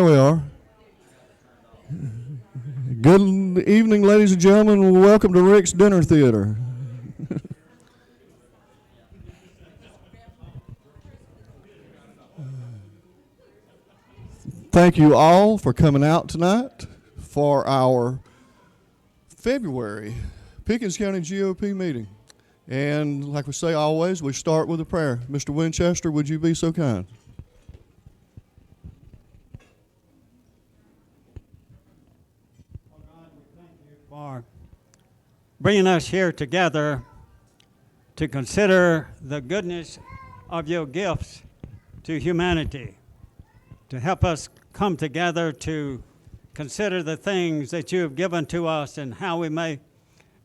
There we are. Good evening, ladies and gentlemen. Welcome to Rick's Dinner Theater. Thank you all for coming out tonight for our February Pickens County GOP meeting. And like we say always, we start with a prayer. Mr. Winchester, would you be so kind? For bringing us here together to consider the goodness of your gifts to humanity, to help us come together to consider the things that you have given to us and how we may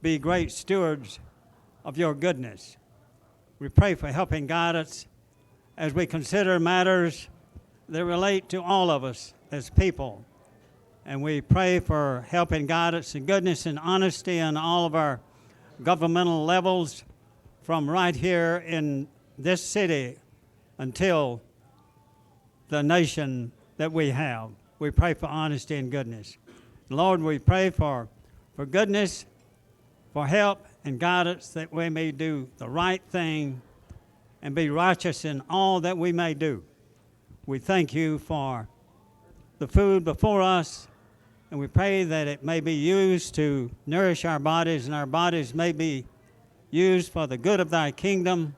be great stewards of your goodness. We pray for help and guidance as we consider matters that relate to all of us as people. And we pray for help and guidance and goodness and honesty on all of our governmental levels from right here in this city until the nation that we have. We pray for honesty and goodness. Lord, we pray for goodness, for help and guidance that we may do the right thing and be righteous in all that we may do. We thank you for the food before us, and we pray that it may be used to nourish our bodies, and our bodies may be used for the good of thy kingdom.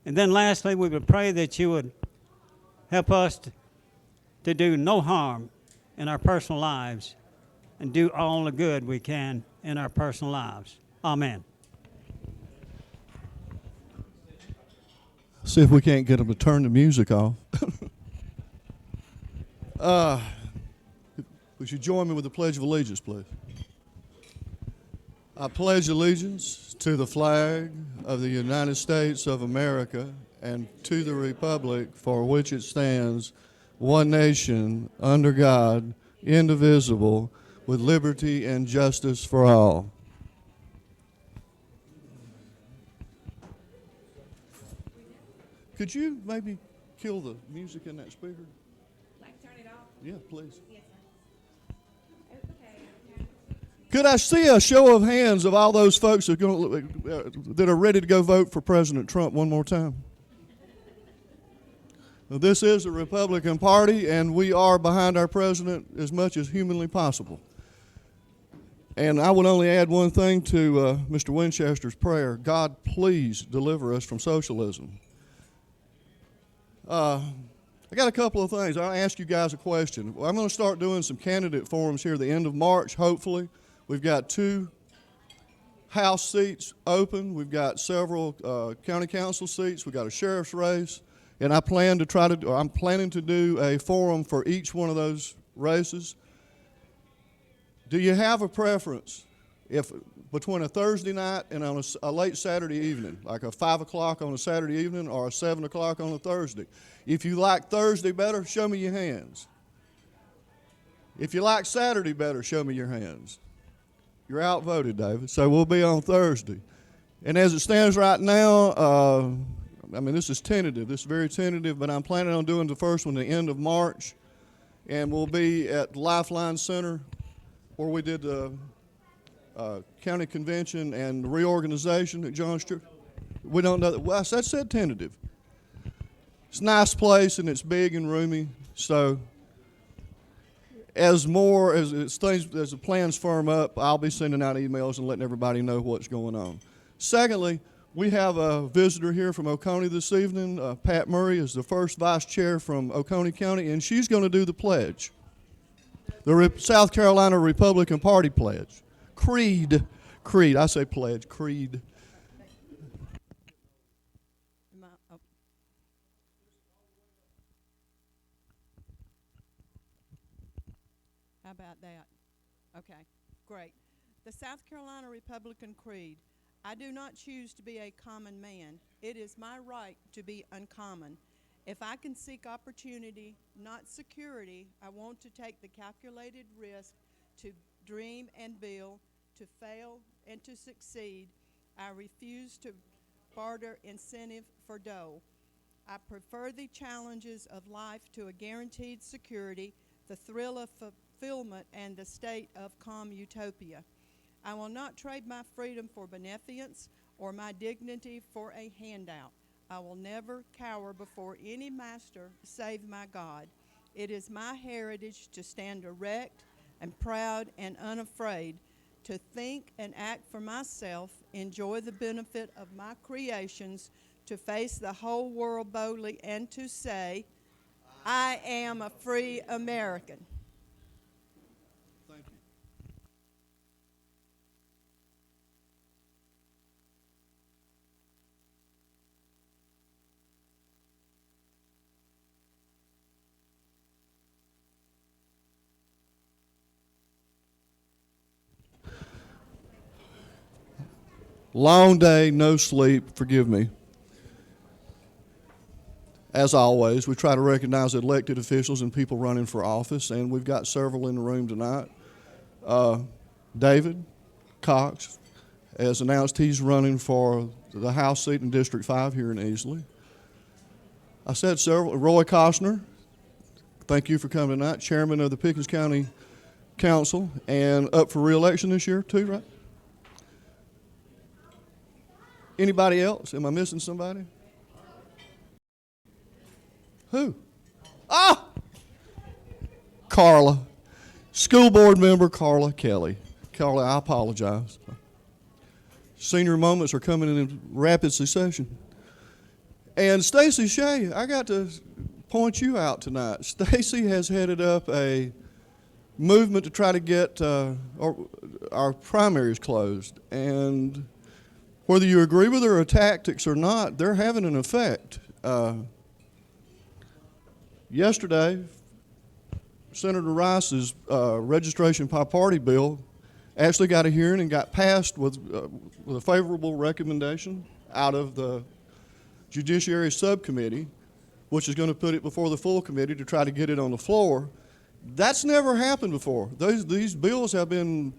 And then lastly, we would pray that you would help us to do no harm in our personal lives and do all the good we can in our personal lives. Amen. See if we can't get them to turn the music off. Would you join me with the Pledge of Allegiance, please? I pledge allegiance to the flag of the United States of America and to the republic for which it stands, one nation, under God, indivisible, with liberty and justice for all. Could you maybe kill the music in that speaker? Like turn it off? Yeah, please. Yes, sir. Okay. Could I see a show of hands of all those folks that are ready to go vote for President Trump one more time? Well, this is a Republican Party, and we are behind our president as much as humanly possible. And I would only add one thing to Mr. Winchester's prayer. God, please deliver us from socialism. I got a couple of things. I'll ask you guys a question. I'm going to start doing some candidate forums here at the end of March, hopefully. We've got 2 House seats open. We've got several county council seats. We've got a sheriff's race. And I'm planning to do a forum for each one of those races. Do you have a preference between a Thursday night and on a late Saturday evening, like a 5 o'clock on a Saturday evening or a 7 o'clock on a Thursday? If you like Thursday better, show me your hands. If you like Saturday better, show me your hands. You're outvoted, David, so we'll be on Thursday. And as it stands right now, this is tentative. This is very tentative, but I'm planning on doing the first one at the end of March, and we'll be at Lifeline Center where we did the county convention and reorganization at John Stewart. We don't know that. Well, I said tentative. It's a nice place and it's big and roomy. So as the plans firm up, I'll be sending out emails and letting everybody know what's going on. Secondly, we have a visitor here from Oconee this evening. Pat Murray is the first vice chair from Oconee County, and she's going to do the pledge, the South Carolina Republican Party pledge. Creed. I say pledge. Creed. How about that? Okay, great. The South Carolina Republican Creed. I do not choose to be a common man. It is my right to be uncommon. If I can seek opportunity, not security, I want to take the calculated risk to dream and build, to fail and to succeed. I refuse to barter incentive for dough. I prefer the challenges of life to a guaranteed security, the thrill of fulfillment, and the state of calm utopia. I will not trade my freedom for beneficence or my dignity for a handout. I will never cower before any master save my God. It is my heritage to stand erect and proud and unafraid, to think and act for myself, enjoy the benefit of my creations, to face the whole world boldly, and to say, I am a free American. Thank you. Long day, no sleep, forgive me. As always, we try to recognize elected officials and people running for office, and we've got several in the room tonight. David Cox has announced he's running for the House seat in District 5 here in Easley. I said several. Roy Costner, thank you for coming tonight, chairman of the Pickens County Council, and up for re-election this year too, right? Anybody else? Am I missing somebody? Who? Ah! Carla. School board member Carla Kelly. Carla, I apologize. Senior moments are coming in rapid succession. And Stacy Shea, I got to point you out tonight. Stacy has headed up a movement to try to get our primaries closed. And whether you agree with her tactics or not, they're having an effect. Yesterday, Senator Rice's registration by party bill actually got a hearing and got passed with a favorable recommendation out of the Judiciary Subcommittee, which is going to put it before the full committee to try to get it on the floor. That's never happened before. These bills have been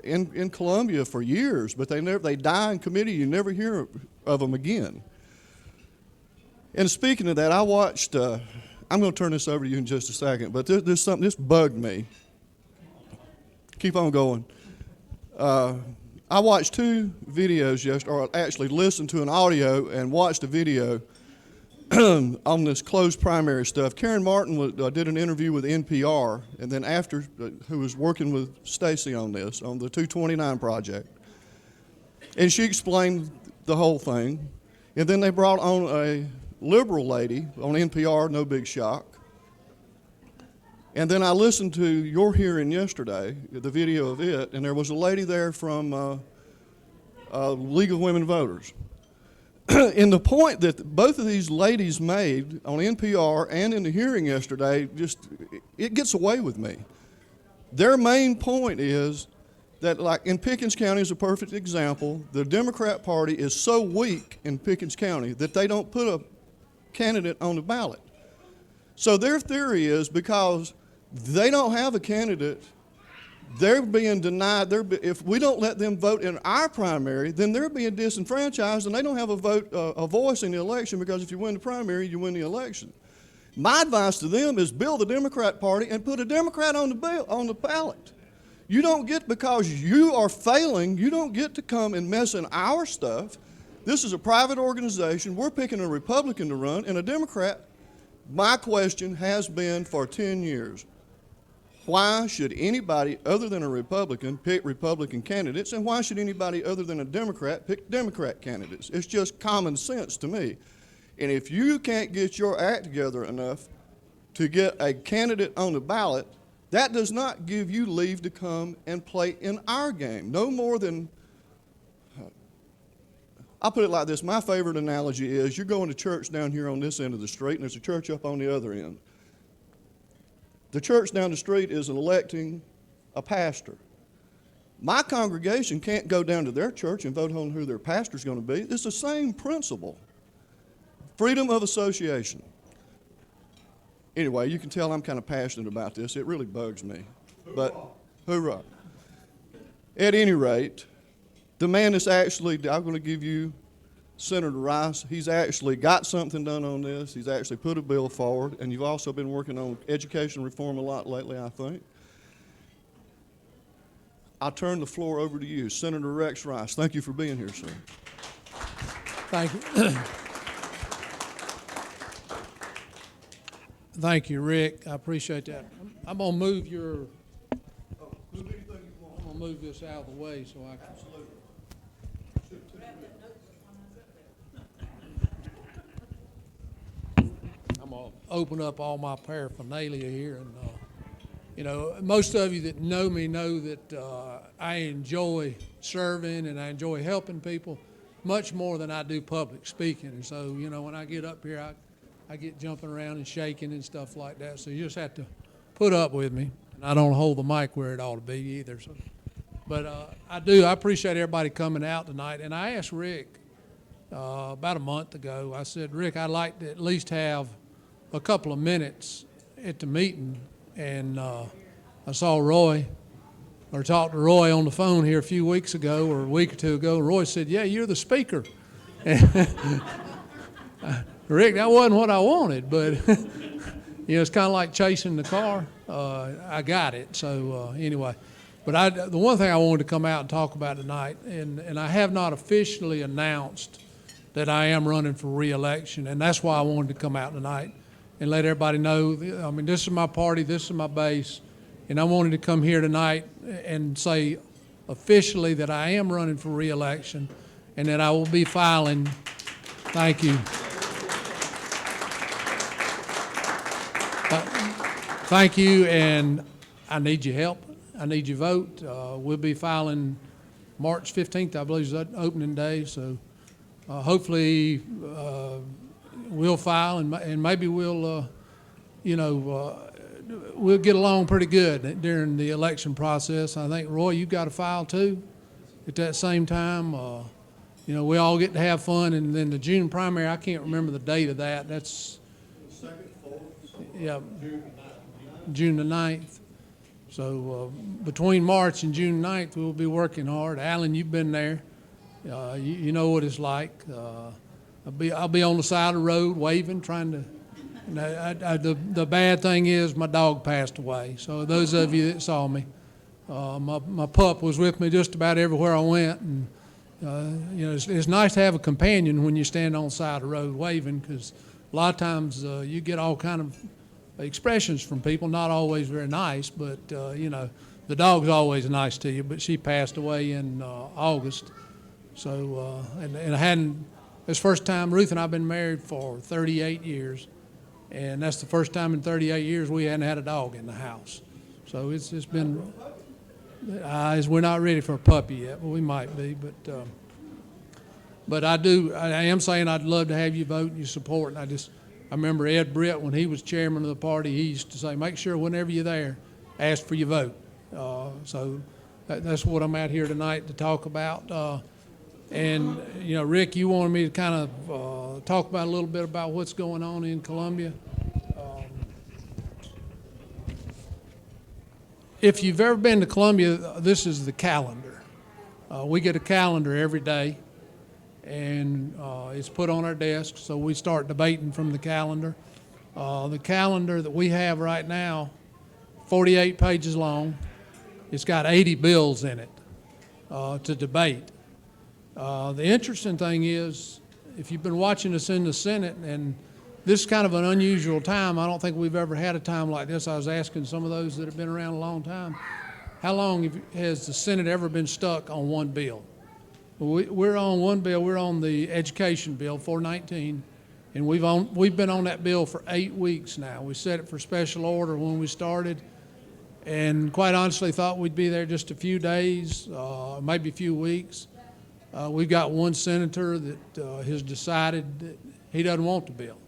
in Columbia for years, but they die in committee. You never hear of them again. And speaking of that, I watched, I'm going to turn this over to you in just a second, but there's something, this bugged me. Keep on going. I watched two videos yesterday, or actually listened to an audio and watched a video on this closed primary stuff. Karen Martin did an interview with NPR, and then after, who was working with Stacy on this, on the 229 project. And she explained the whole thing. And then they brought on a liberal lady on NPR, no big shock. And then I listened to your hearing yesterday, the video of it, and there was a lady there from League of Women Voters. And the point that both of these ladies made on NPR and in the hearing yesterday, it gets away with me. Their main point is that, like in Pickens County is a perfect example, the Democrat Party is so weak in Pickens County that they don't put a candidate on the ballot. So their theory is because they don't have a candidate, they're being denied, if we don't let them vote in our primary, then they're being disenfranchised and they don't have a voice in the election, because if you win the primary, you win the election. My advice to them is build the Democrat Party and put a Democrat on the ballot. You don't get, because you are failing, you don't get to come and mess in our stuff. This is a private organization. We're picking a Republican to run and a Democrat. My question has been for 10 years, why should anybody other than a Republican pick Republican candidates, and why should anybody other than a Democrat pick Democrat candidates? It's just common sense to me. And if you can't get your act together enough to get a candidate on the ballot, that does not give you leave to come and play in our game. No more than, I'll put it like this, my favorite analogy is you're going to church down here on this end of the street and there's a church up on the other end. The church down the street is electing a pastor. My congregation can't go down to their church and vote on who their pastor's going to be. It's the same principle. Freedom of association. Anyway, you can tell I'm kind of passionate about this. It really bugs me. But hoorah. At any rate, the man is actually, I'm going to give you Senator Rice. He's actually got something done on this. He's actually put a bill forward, and you've also been working on education reform a lot lately, I think. I turn the floor over to you, Senator Rex Rice. Thank you for being here, sir. Thank you. Thank you, Rick. I appreciate that. I'm gonna move your. I'm gonna move this out of the way so I can. I'm gonna open up all my paraphernalia here, and you know, most of you that know me know that I enjoy serving and I enjoy helping people much more than I do public speaking. And so, you know, when I get up here, I get jumping around and shaking and stuff like that. So you just have to put up with me. And I don't hold the mic where it ought to be either. So, but I appreciate everybody coming out tonight. And I asked Rick about a month ago, I said, Rick, I'd like to at least have a couple of minutes at the meeting. And I saw Roy, or talked to Roy on the phone here a few weeks ago or a week or two ago. Roy said, yeah, you're the speaker. Rick, that wasn't what I wanted, but you know, it's kind of like chasing the car. I got it. So anyway, but the one thing I wanted to come out and talk about tonight, and I have not officially announced that I am running for re-election, and that's why I wanted to come out tonight and let everybody know. I mean, this is my party, this is my base, and I wanted to come here tonight and say officially that I am running for re-election and that I will be filing. Thank you. Thank you, and I need your help. I need your vote. We'll be filing March 15th, I believe, is that opening day. So hopefully we'll file, and maybe we'll, we'll get along pretty good during the election process. I think, Roy, you've got to file too at that same time. You know, we all get to have fun, and then the June primary, I can't remember the date of that. That's yeah, June the 9th. So between March and June 9th, we'll be working hard. Alan, you've been there. You know what it's like. I'll be on the side of the road waving, trying to. The bad thing is my dog passed away. So those of you that saw me, my pup was with me just about everywhere I went, and you know, it's nice to have a companion when you stand on the side of the road waving, because a lot of times you get all kind of expressions from people, not always very nice, but you know, the dog's always nice to you. But she passed away in August, so and I hadn't. It's the first time. Ruth and I've been married for 38 years, and that's the first time in 38 years we hadn't had a dog in the house. So it's been. We're not ready for a puppy yet, but we might be. But I am saying I'd love to have you vote and you support. And I remember Ed Britt, when he was chairman of the party, he used to say, make sure whenever you're there, ask for your vote. So that's what I'm out here tonight to talk about. And, you know, Rick, you wanted me to kind of talk about a little bit about what's going on in Columbia. If you've ever been to Columbia, this is the calendar. We get a calendar every day, and it's put on our desk, so we start debating from the calendar. The calendar that we have right now, 48 pages long. It's got 80 bills in it to debate. The interesting thing is, if you've been watching us in the Senate, and this is kind of an unusual time. I don't think we've ever had a time like this. I was asking some of those that have been around a long time, how long has the Senate ever been stuck on one bill? We're on one bill. We're on the education bill, 419, and we've been on that bill for 8 weeks now. We set it for special order when we started, and quite honestly thought we'd be there just a few days, maybe a few weeks. We've got one senator that has decided that he doesn't want the bill.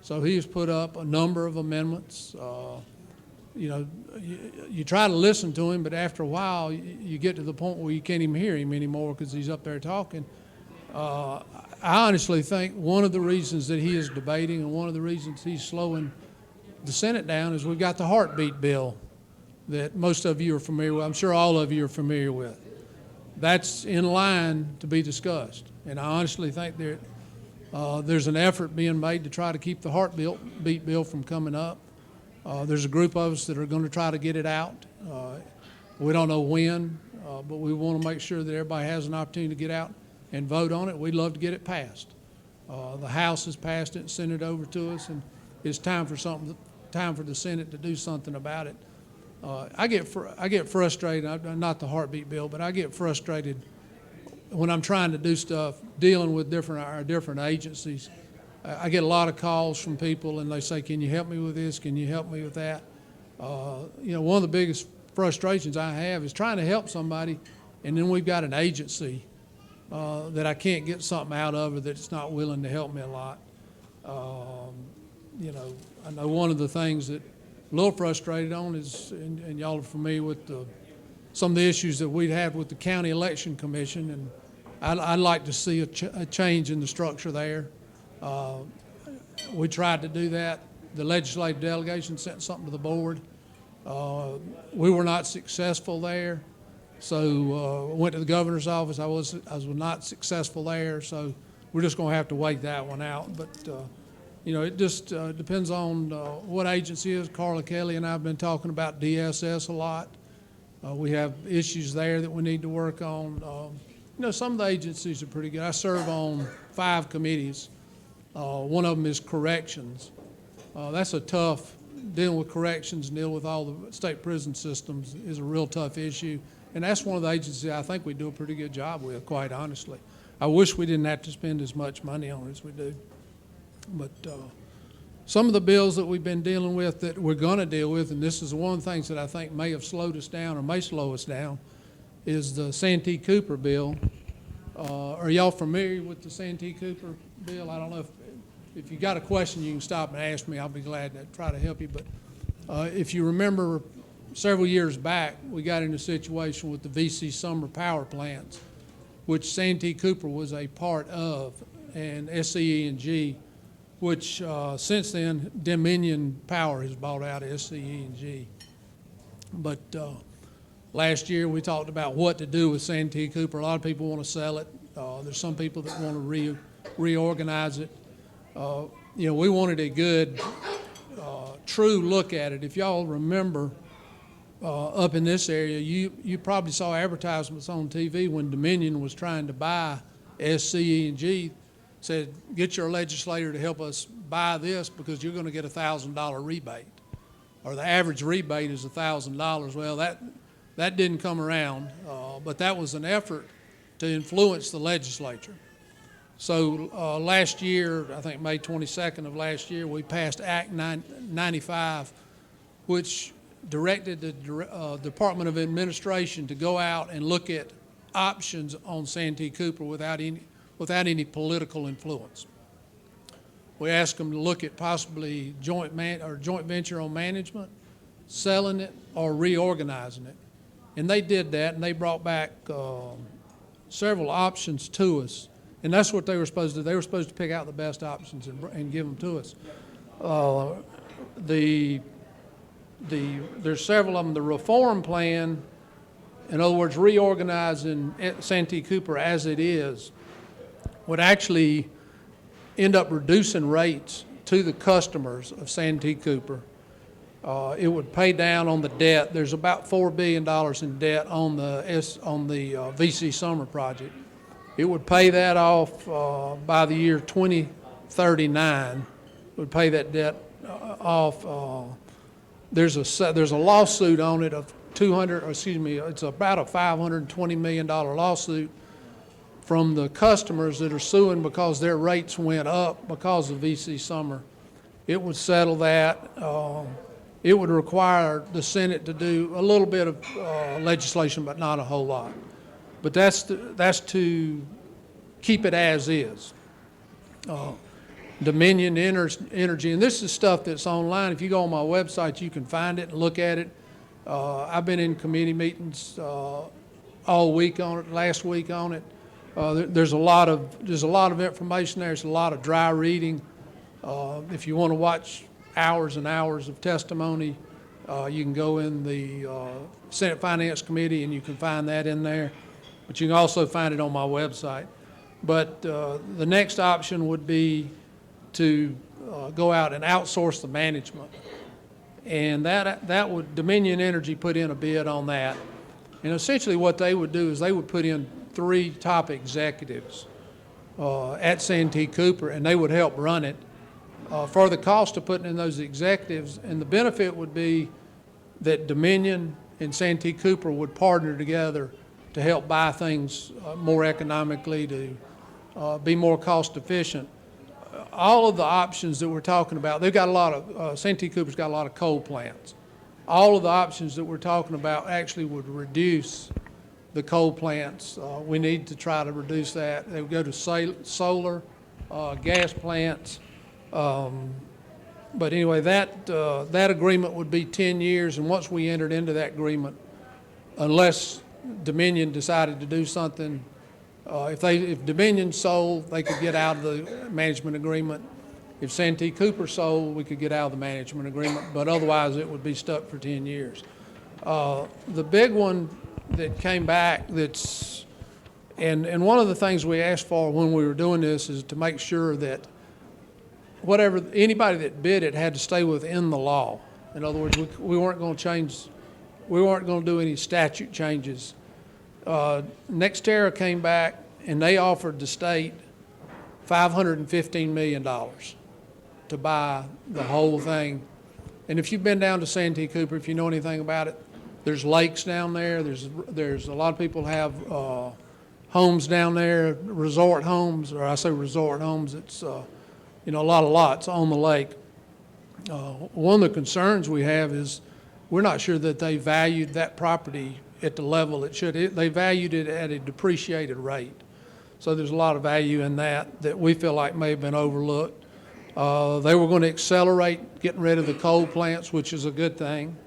So he's put up a number of amendments. You know, you try to listen to him, but after a while, you get to the point where you can't even hear him anymore because he's up there talking. I honestly think one of the reasons that he is debating and one of the reasons he's slowing the Senate down is we've got the heartbeat bill that most of you are familiar with. I'm sure all of you are familiar with. That's in line to be discussed. And I honestly think there's an effort being made to try to keep the heartbeat bill from coming up. There's a group of us that are going to try to get it out. We don't know when, but we want to make sure that everybody has an opportunity to get out and vote on it. We'd love to get it passed. The House has passed it and sent it over to us, and it's time for the Senate to do something about it. I get frustrated, not the heartbeat bill, but I get frustrated when I'm trying to do stuff dealing with our different agencies. I get a lot of calls from people, and they say, "Can you help me with this? Can you help me with that?" One of the biggest frustrations I have is trying to help somebody, and then we've got an agency that I can't get something out of, or that's not willing to help me a lot. I know one of the things that I'm a little frustrated on is, and y'all are familiar with some of the issues that we'd had with the County Election Commission, and I'd like to see a change in the structure there. We tried to do that. The legislative delegation sent something to the board. We were not successful there, so went to the governor's office. I was not successful there, so we're just going to have to wait that one out. But it just depends on what agency it is. Carla Kelly and I have been talking about DSS a lot. We have issues there that we need to work on. Some of the agencies are pretty good. I serve on 5 committees. One of them is corrections. That's a tough, dealing with corrections and dealing with all the state prison systems is a real tough issue. And that's one of the agencies I think we do a pretty good job with, quite honestly. I wish we didn't have to spend as much money on it as we do. But some of the bills that we've been dealing with that we're going to deal with, and this is one of the things that I think may have slowed us down or may slow us down, is the Santee Cooper bill. Are y'all familiar with the Santee Cooper bill? I don't know if you got a question, you can stop and ask me. I'll be glad to try to help you. But if you remember, several years back, we got in a situation with the VC Summer power plants, which Santee Cooper was a part of, and SC-GOP, which since then Dominion Power has bought out SC-GOP. But last year we talked about what to do with Santee Cooper. A lot of people want to sell it. There's some people that want to reorganize it. We wanted a good, true look at it. If y'all remember, up in this area, you probably saw advertisements on TV when Dominion was trying to buy SC-GOP. Said, get your legislator to help us buy this because you're going to get a $1,000 rebate, or the average rebate is $1,000. Well, that didn't come around, but that was an effort to influence the legislature. So last year, I think May 22nd of last year, we passed Act 95, which directed the Department of Administration to go out and look at options on Santee Cooper without any political influence. We asked them to look at possibly joint venture on management, selling it, or reorganizing it. And they did that, and they brought back several options to us. And that's what they were supposed to do. They were supposed to pick out the best options and give them to us. There's several of them. The reform plan, in other words, reorganizing Santee Cooper as it is, would actually end up reducing rates to the customers of Santee Cooper. It would pay down on the debt. There's about $4 billion in debt on the VC Summer project. It would pay that off by the year 2039. It would pay that debt off. There's a lawsuit on it of it's about a $520 million lawsuit from the customers that are suing because their rates went up because of VC Summer. It would settle that. It would require the Senate to do a little bit of legislation, but not a whole lot. But that's to keep it as is. Dominion Energy, and this is stuff that's online. If you go on my website, you can find it and look at it. I've been in committee meetings all week on it, last week on it. There's a lot of information there. There's a lot of dry reading. If you want to watch hours and hours of testimony, you can go in the Senate Finance Committee and you can find that in there. But you can also find it on my website. But the next option would be to go out and outsource the management. And that would, Dominion Energy put in a bid on that. And essentially what they would do is they would put in 3 top executives at Santee Cooper, and they would help run it for the cost of putting in those executives. And the benefit would be that Dominion and Santee Cooper would partner together to help buy things more economically, to be more cost efficient. All of the options that we're talking about, they've got a lot of, Santee Cooper's got a lot of coal plants. All of the options that we're talking about actually would reduce the coal plants. We need to try to reduce that. They would go to solar, gas plants. But anyway, that agreement would be 10 years, and once we entered into that agreement, unless Dominion decided to do something, if Dominion sold, they could get out of the management agreement. If Santee Cooper sold, we could get out of the management agreement, but otherwise it would be stuck for 10 years. The big one that came back and one of the things we asked for when we were doing this is to make sure that anybody that bid it had to stay within the law. In other words, we weren't going to do any statute changes. NextEra came back and they offered the state $515 million to buy the whole thing. And if you've been down to Santee Cooper, if you know anything about it, there's lakes down there. There's a lot of people have homes down there, resort homes, or I say resort homes. It's a lot of lots on the lake. One of the concerns we have is we're not sure that they valued that property at the level it should. They valued it at a depreciated rate. So there's a lot of value in that we feel like may have been overlooked. They were going to accelerate getting rid of the coal plants, which is a good thing.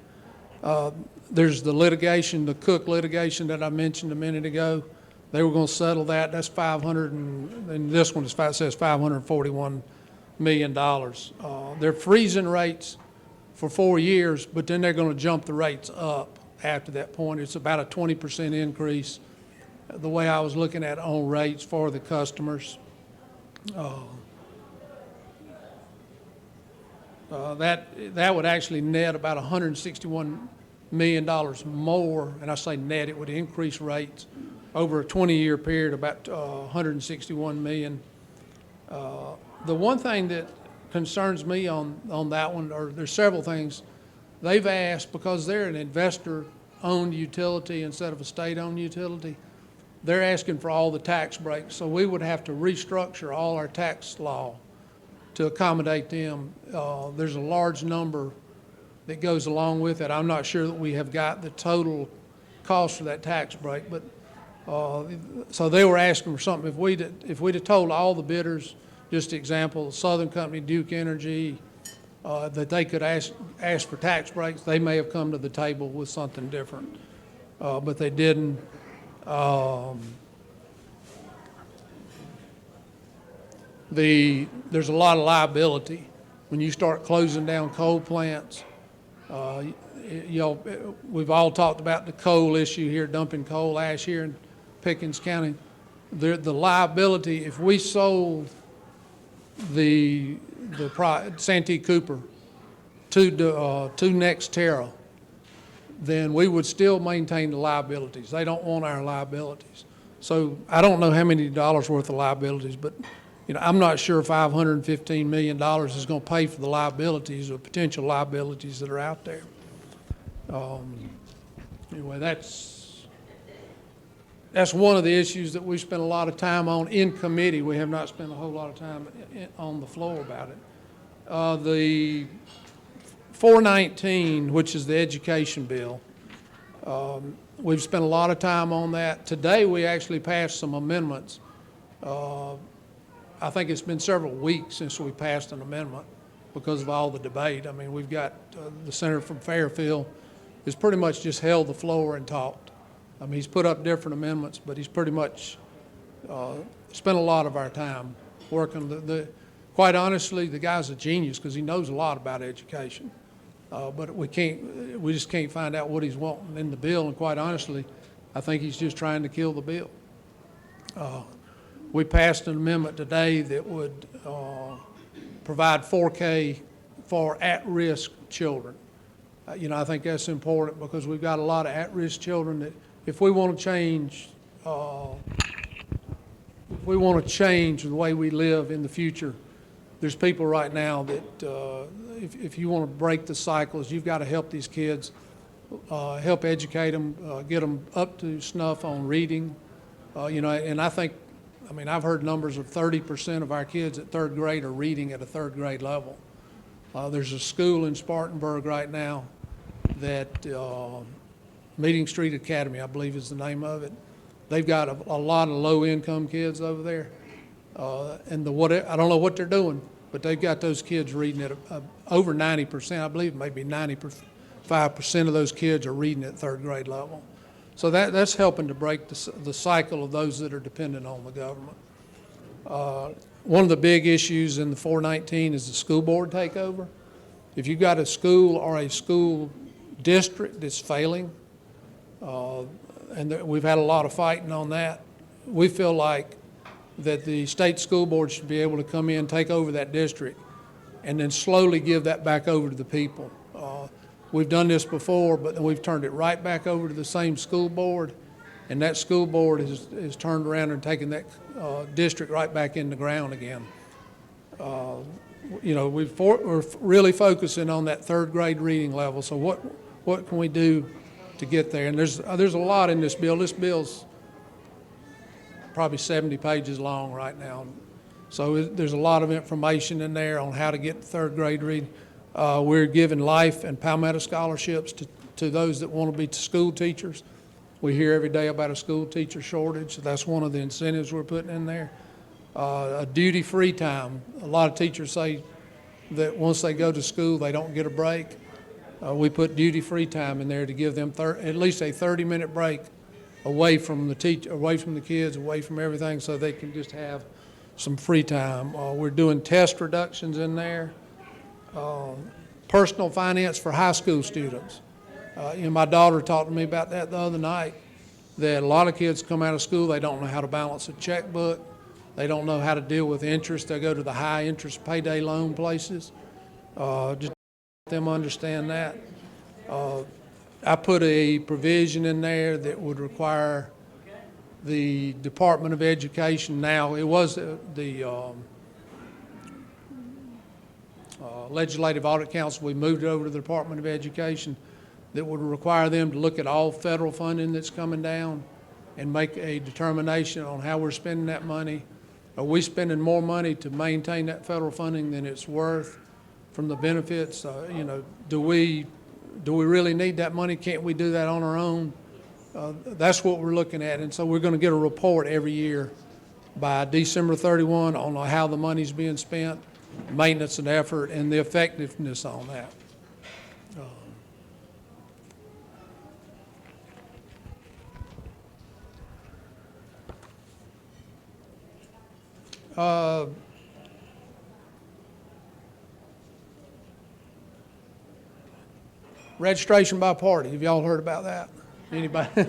There's the litigation, the Cook litigation that I mentioned a minute ago. They were going to settle that. That's and this one says $541 million. They're freezing rates for 4 years, but then they're going to jump the rates up after that point. It's about a 20% increase, the way I was looking at on rates for the customers. That would actually net about $161 million more, and I say net, it would increase rates over a 20-year period, about $161 million. The one thing that concerns me on that one, or there's several things, they've asked, because they're an investor-owned utility instead of a state-owned utility, they're asking for all the tax breaks. So we would have to restructure all our tax law to accommodate them. There's a large number that goes along with it. I'm not sure that we have got the total cost for that tax break, but so they were asking for something. If we'd have told all the bidders, just example, Southern Company, Duke Energy, that they could ask for tax breaks, they may have come to the table with something different, but they didn't. There's a lot of liability when you start closing down coal plants. We've all talked about the coal issue here, dumping coal ash here in Pickens County. The liability, if we sold the Santee Cooper to NextEra, then we would still maintain the liabilities. They don't want our liabilities. So I don't know how many dollars worth of liabilities, but I'm not sure $515 million is going to pay for the liabilities or potential liabilities that are out there. Anyway, that's one of the issues that we spent a lot of time on in committee. We have not spent a whole lot of time on the floor about it. The 419, which is the education bill, we've spent a lot of time on that. Today we actually passed some amendments. I think it's been several weeks since we passed an amendment because of all the debate. I mean, we've got the senator from Fairfield has pretty much just held the floor and talked. I mean, he's put up different amendments, but he's pretty much spent a lot of our time working. Quite honestly, the guy's a genius because he knows a lot about education. But we just can't find out what he's wanting in the bill. And quite honestly, I think he's just trying to kill the bill. We passed an amendment today that would provide 4K for at-risk children. You know, I think that's important because we've got a lot of at-risk children that if we want to change, the way we live in the future, there's people right now that if you want to break the cycles, you've got to help these kids, help educate them, get them up to snuff on reading. You know, and I mean, I've heard numbers of 30% of our kids at third grade are reading at a third grade level. There's a school in Spartanburg right now that Meeting Street Academy, I believe is the name of it. They've got a lot of low-income kids over there. And I don't know what they're doing, but they've got those kids reading at over 90%. I believe maybe 95% of those kids are reading at third grade level. So that's helping to break the cycle of those that are dependent on the government. One of the big issues in the 419 is the school board takeover. If you've got a school or a school district that's failing, and we've had a lot of fighting on that, we feel like that the state school board should be able to come in, take over that district, and then slowly give that back over to the people. We've done this before, but we've turned it right back over to the same school board, and that school board is turned around and taken that district right back in the ground again. You know, we're really focusing on that third grade reading level. So what can we do to get there? And there's a lot in this bill. This bill's probably 70 pages long right now. So there's a lot of information in there on how to get third grade reading. We're giving life and Palmetto scholarships to those that want to be school teachers. We hear every day about a school teacher shortage. That's one of the incentives we're putting in there. A duty-free time. A lot of teachers say that once they go to school, they don't get a break. We put duty-free time in there to give them at least a 30-minute break away from the away from the kids, away from everything, so they can just have some free time. We're doing test reductions in there. Personal finance for high school students. You know, my daughter talked to me about that the other night, that a lot of kids come out of school, they don't know how to balance a checkbook. They don't know how to deal with interest. They go to the high interest payday loan places. Just let them understand that. I put a provision in there that would require the Department of Education. Now, it was the Legislative Audit Council. We moved it over to the Department of Education, that would require them to look at all federal funding that's coming down and make a determination on how we're spending that money. Are we spending more money to maintain that federal funding than it's worth from the benefits? You know, do we really need that money? Can't we do that on our own? That's what we're looking at, and so we're going to get a report every year by December 31 on how the money's being spent, maintenance and effort, and the effectiveness on that. Registration by party. Have y'all heard about that? Anybody?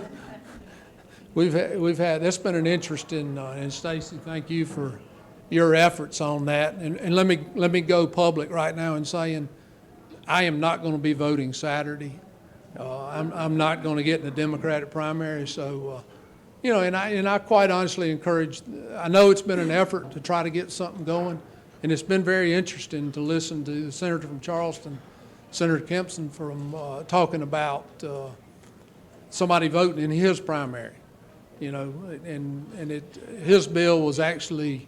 we've had that's been an interest in Stacy. Thank you for your efforts on that. And let me go public right now in saying I am not going to be voting Saturday. I'm not going to get in the Democratic primary. So, you know, and I quite honestly encourage. I know it's been an effort to try to get something going, and it's been very interesting to listen to the senator from Charleston, Senator Kempson, from talking about somebody voting in his primary. You know, and his bill was actually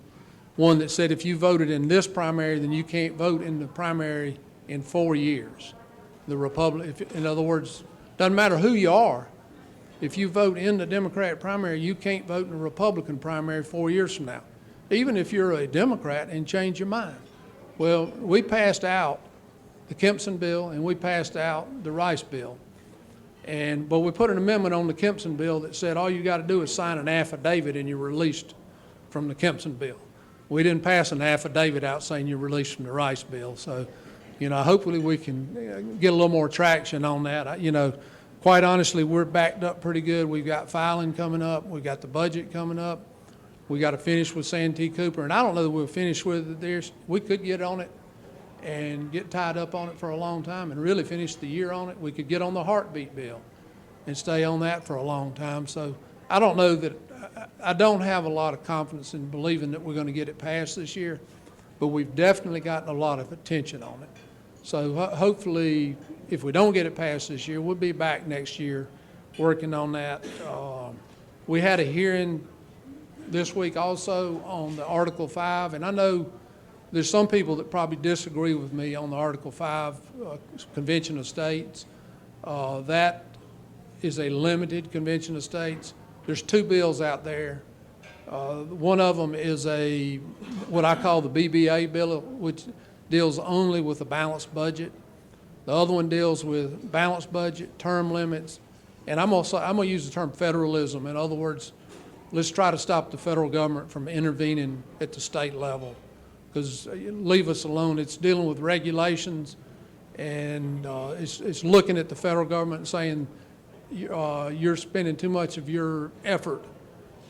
one that said if you voted in this primary, then you can't vote in the primary in 4 years. The in other words, doesn't matter who you are. If you vote in the Democratic primary, you can't vote in the Republican primary 4 years from now, even if you're a Democrat and change your mind. Well, we passed out the Kempson bill and we passed out the Rice bill. But we put an amendment on the Kempson bill that said all you got to do is sign an affidavit and you're released from the Kempson bill. We didn't pass an affidavit out saying you're released from the Rice bill. So, you know, hopefully we can get a little more traction on that. You know, quite honestly, we're backed up pretty good. We've got filing coming up. We've got the budget coming up. We got to finish with Santee Cooper, and I don't know that we'll finish with it there. We could get on it and get tied up on it for a long time and really finish the year on it. We could get on the heartbeat bill and stay on that for a long time. So I don't know that, I don't have a lot of confidence in believing that we're going to get it passed this year, but we've definitely gotten a lot of attention on it. So hopefully, if we don't get it passed this year, we'll be back next year working on that. We had a hearing this week also on the Article 5, and I know there's some people that probably disagree with me on the Article 5 Convention of States. That is a limited Convention of States. There's two bills out there. One of them is what I call the BBA bill, which deals only with a balanced budget. The other one deals with balanced budget, term limits, and I'm gonna use the term federalism. In other words, let's try to stop the federal government from intervening at the state level, because leave us alone. It's dealing with regulations, and it's looking at the federal government and saying, you're spending too much of your effort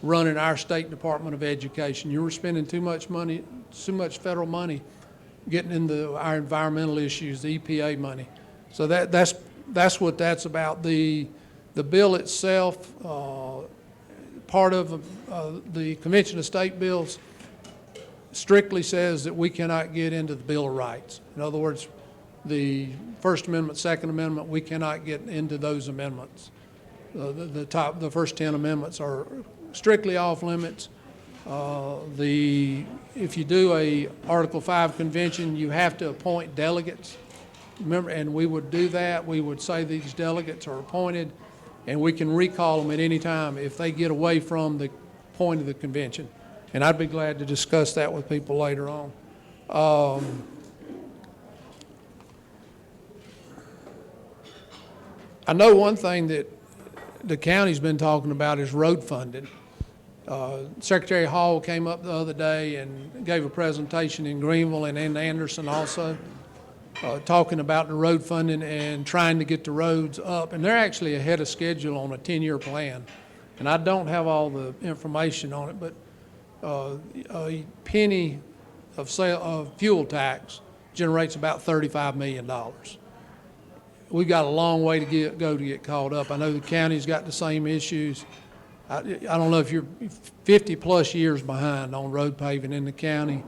running our state Department of Education. You're spending too much money, too much federal money getting into our environmental issues, the EPA money. So that's what that's about. The bill itself, part of the Convention of State bills strictly says that we cannot get into the Bill of Rights. In other words, the First Amendment, Second Amendment, we cannot get into those amendments. The first 10 amendments are strictly off limits. If you do a Article 5 convention, you have to appoint delegates. Remember, and we would do that. We would say these delegates are appointed, and we can recall them at any time if they get away from the point of the convention. And I'd be glad to discuss that with people later on. I know one thing that the county's been talking about is road funding. Secretary Hall came up the other day and gave a presentation in Greenville and in Anderson also, talking about the road funding and trying to get the roads up. And they're actually ahead of schedule on a 10-year plan. And I don't have all the information on it, but a penny of fuel tax generates about $35 million. We've got a long way to go to get caught up. I know the county's got the same issues. I don't know if you're 50 plus years behind on road paving in the county.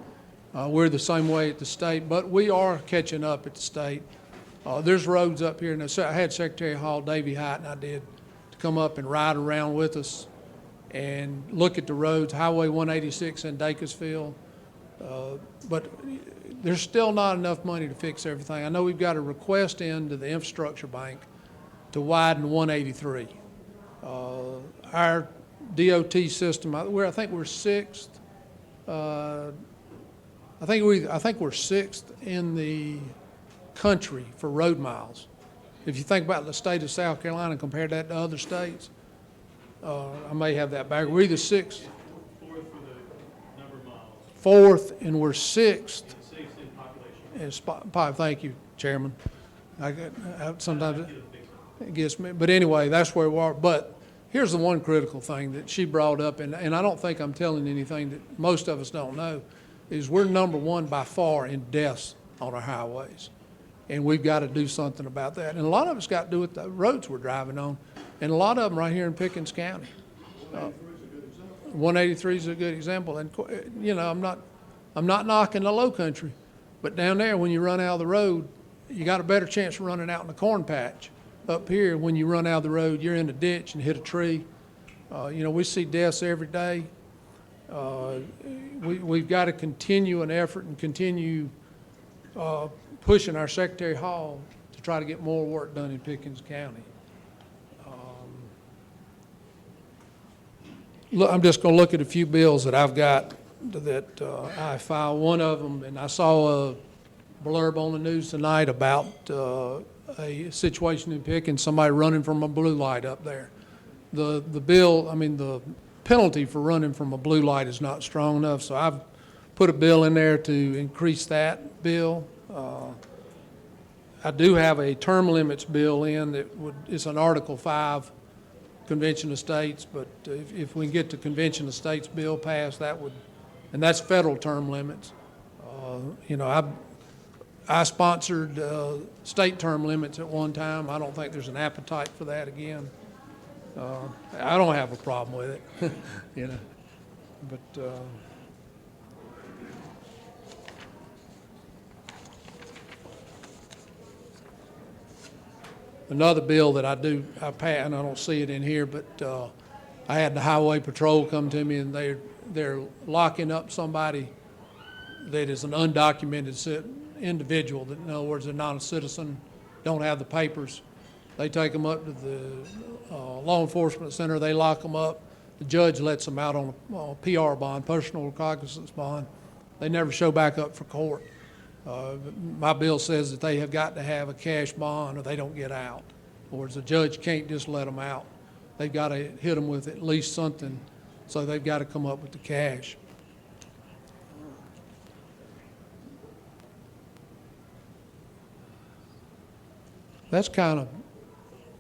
We're the same way at the state, but we are catching up at the state. There's roads up here, and I had Secretary Hall, Davey Height, and I did, to come up and ride around with us and look at the roads, Highway 186 in Dacusville. But there's still not enough money to fix everything. I know we've got a request into the infrastructure bank to widen 183. Our DOT system, I think we're sixth. I think we're sixth in the country for road miles. If you think about the state of South Carolina and compare that to other states, I may have that back. We're either sixth. Fourth for the number of miles. Fourth, and we're sixth. Sixth in population. Thank you, Chairman. Sometimes it gets me, but anyway, that's where we are. But here's the one critical thing that she brought up, and I don't think I'm telling anything that most of us don't know, is we're number one by far in deaths on our highways. And we've got to do something about that. And a lot of it's got to do with the roads we're driving on, and a lot of them right here in Pickens County. 183 is a good example. And, you know, I'm not knocking the low country, but down there when you run out of the road, you got a better chance of running out in the corn patch. Up here, when you run out of the road, you're in a ditch and hit a tree. You know, we see deaths every day. We've got to continue an effort and continue pushing our Secretary Hall to try to get more work done in Pickens County. Look, I'm just going to look at a few bills that I've got that I filed. One of them, and I saw a blurb on the news tonight about a situation in Pickens, somebody running from a blue light up there. The bill, I mean, the penalty for running from a blue light is not strong enough, so I've put a bill in there to increase that bill. I do have a term limits bill in that is an Article 5 Convention of States, but if we can get the Convention of States bill passed, that would, and that's federal term limits. You know, I sponsored state term limits at one time. I don't think there's an appetite for that again. I don't have a problem with it, you know, but another bill that I passed, and I don't see it in here, but I had the highway patrol come to me, and they're locking up somebody that is an undocumented individual, that in other words, they're not a citizen, don't have the papers. They take them up to the law enforcement center, they lock them up. The judge lets them out on a PR bond, personal recognizance bond. They never show back up for court. My bill says that they have got to have a cash bond or they don't get out. In other words, the judge can't just let them out. They've got to hit them with at least something, so they've got to come up with the cash. That's kind of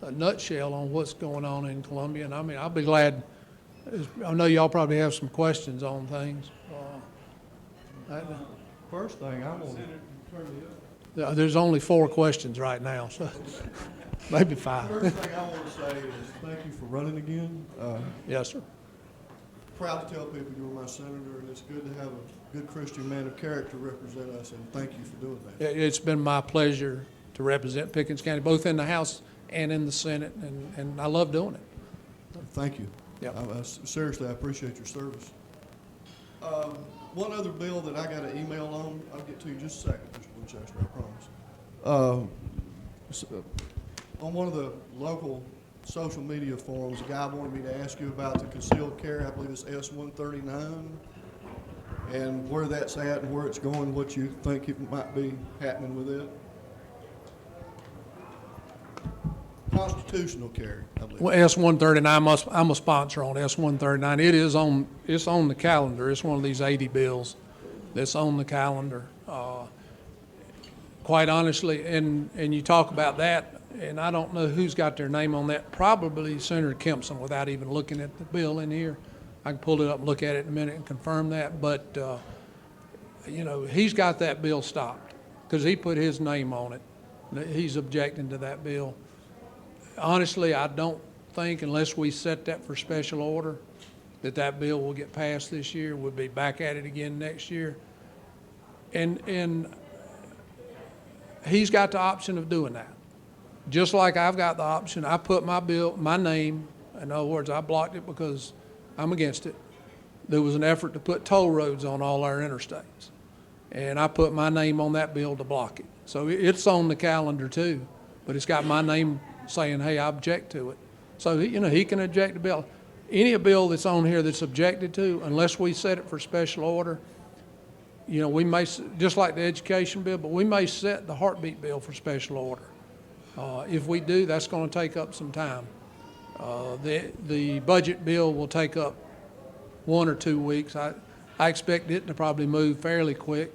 a nutshell on what's going on in Columbia, and I mean, I'll be glad. I know y'all probably have some questions on things. First thing, I want to. There's only 4 questions right now, so maybe 5. First thing I want to say is thank you for running again. Yes, sir. Proud to tell people you were my senator, and it's good to have a good Christian man of character represent us, and thank you for doing that. It's been my pleasure to represent Pickens County, both in the House and in the Senate, and I love doing it. Thank you. Yep. Seriously, I appreciate your service. One other bill that I got an email on, I'll get to you in just a second, Mr. Winchester, I promise. On one of the local social media forums, a guy wanted me to ask you about the concealed carry, I believe it's S-139, and where that's at and where it's going, what you think it might be happening with it. Constitutional carry, I believe. Well, S-139, I'm a sponsor on S-139. It's on the calendar. It's one of these 80 bills that's on the calendar. Quite honestly, and you talk about that, and I don't know who's got their name on that. Probably Senator Kempson, without even looking at the bill in here. I can pull it up and look at it in a minute and confirm that. But you know, he's got that bill stopped because he put his name on it. He's objecting to that bill. Honestly, I don't think, unless we set that for special order, that bill will get passed this year. We'll be back at it again next year. And he's got the option of doing that. Just like I've got the option, I put my name, in other words, I blocked it because I'm against it. There was an effort to put toll roads on all our interstates. And I put my name on that bill to block it. So it's on the calendar too, but it's got my name saying, hey, I object to it. So, you know, he can object to bill. Any bill that's on here that's objected to, unless we set it for special order, you know, we may, just like the education bill, but we may set the heartbeat bill for special order. If we do, that's going to take up some time. The budget bill will take up 1 or 2 weeks. I expect it to probably move fairly quick.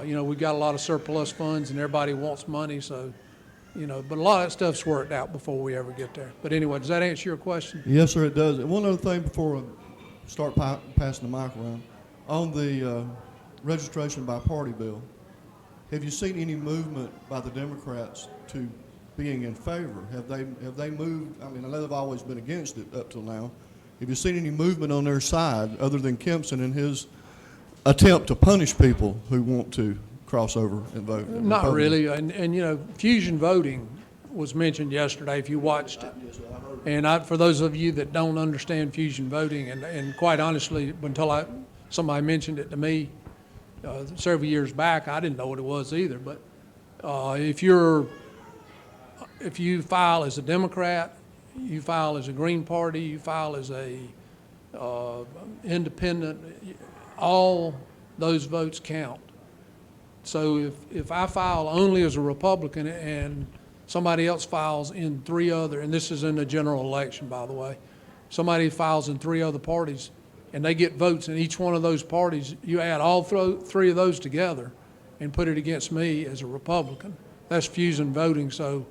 You know, we've got a lot of surplus funds and everybody wants money, so, you know, but a lot of that stuff's worked out before we ever get there. But anyway, does that answer your question? Yes, sir, it does. And one other thing before I start passing the mic around. On the registration by party bill, have you seen any movement by the Democrats to being in favor? Have they moved? I mean, I know they've always been against it up till now. Have you seen any movement on their side other than Kempson and his attempt to punish people who want to cross over and vote? Not really, and you know, fusion voting was mentioned yesterday, if you watched it. And for those of you that don't understand fusion voting, and quite honestly, until somebody mentioned it to me several years back, I didn't know what it was either. But if you file as a Democrat, you file as a Green Party, you file as a independent, all those votes count. So if I file only as a Republican and somebody else files in 3 other, and this is in the general election, by the way, somebody files in 3 other parties and they get votes in each one of those parties, you add all 3 of those together and put it against me as a Republican. That's fusion voting, so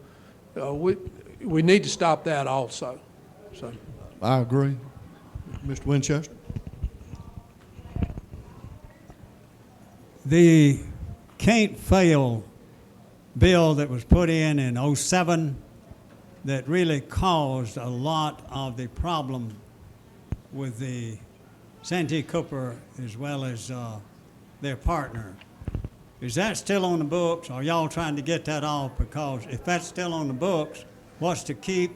we need to stop that also. So, I agree. Mr. Winchester? The can't fail bill that was put in '07 that really caused a lot of the problem with the Santee Cooper as well as their partner. Is that still on the books? Are y'all trying to get that off? Because if that's still on the books, what's to keep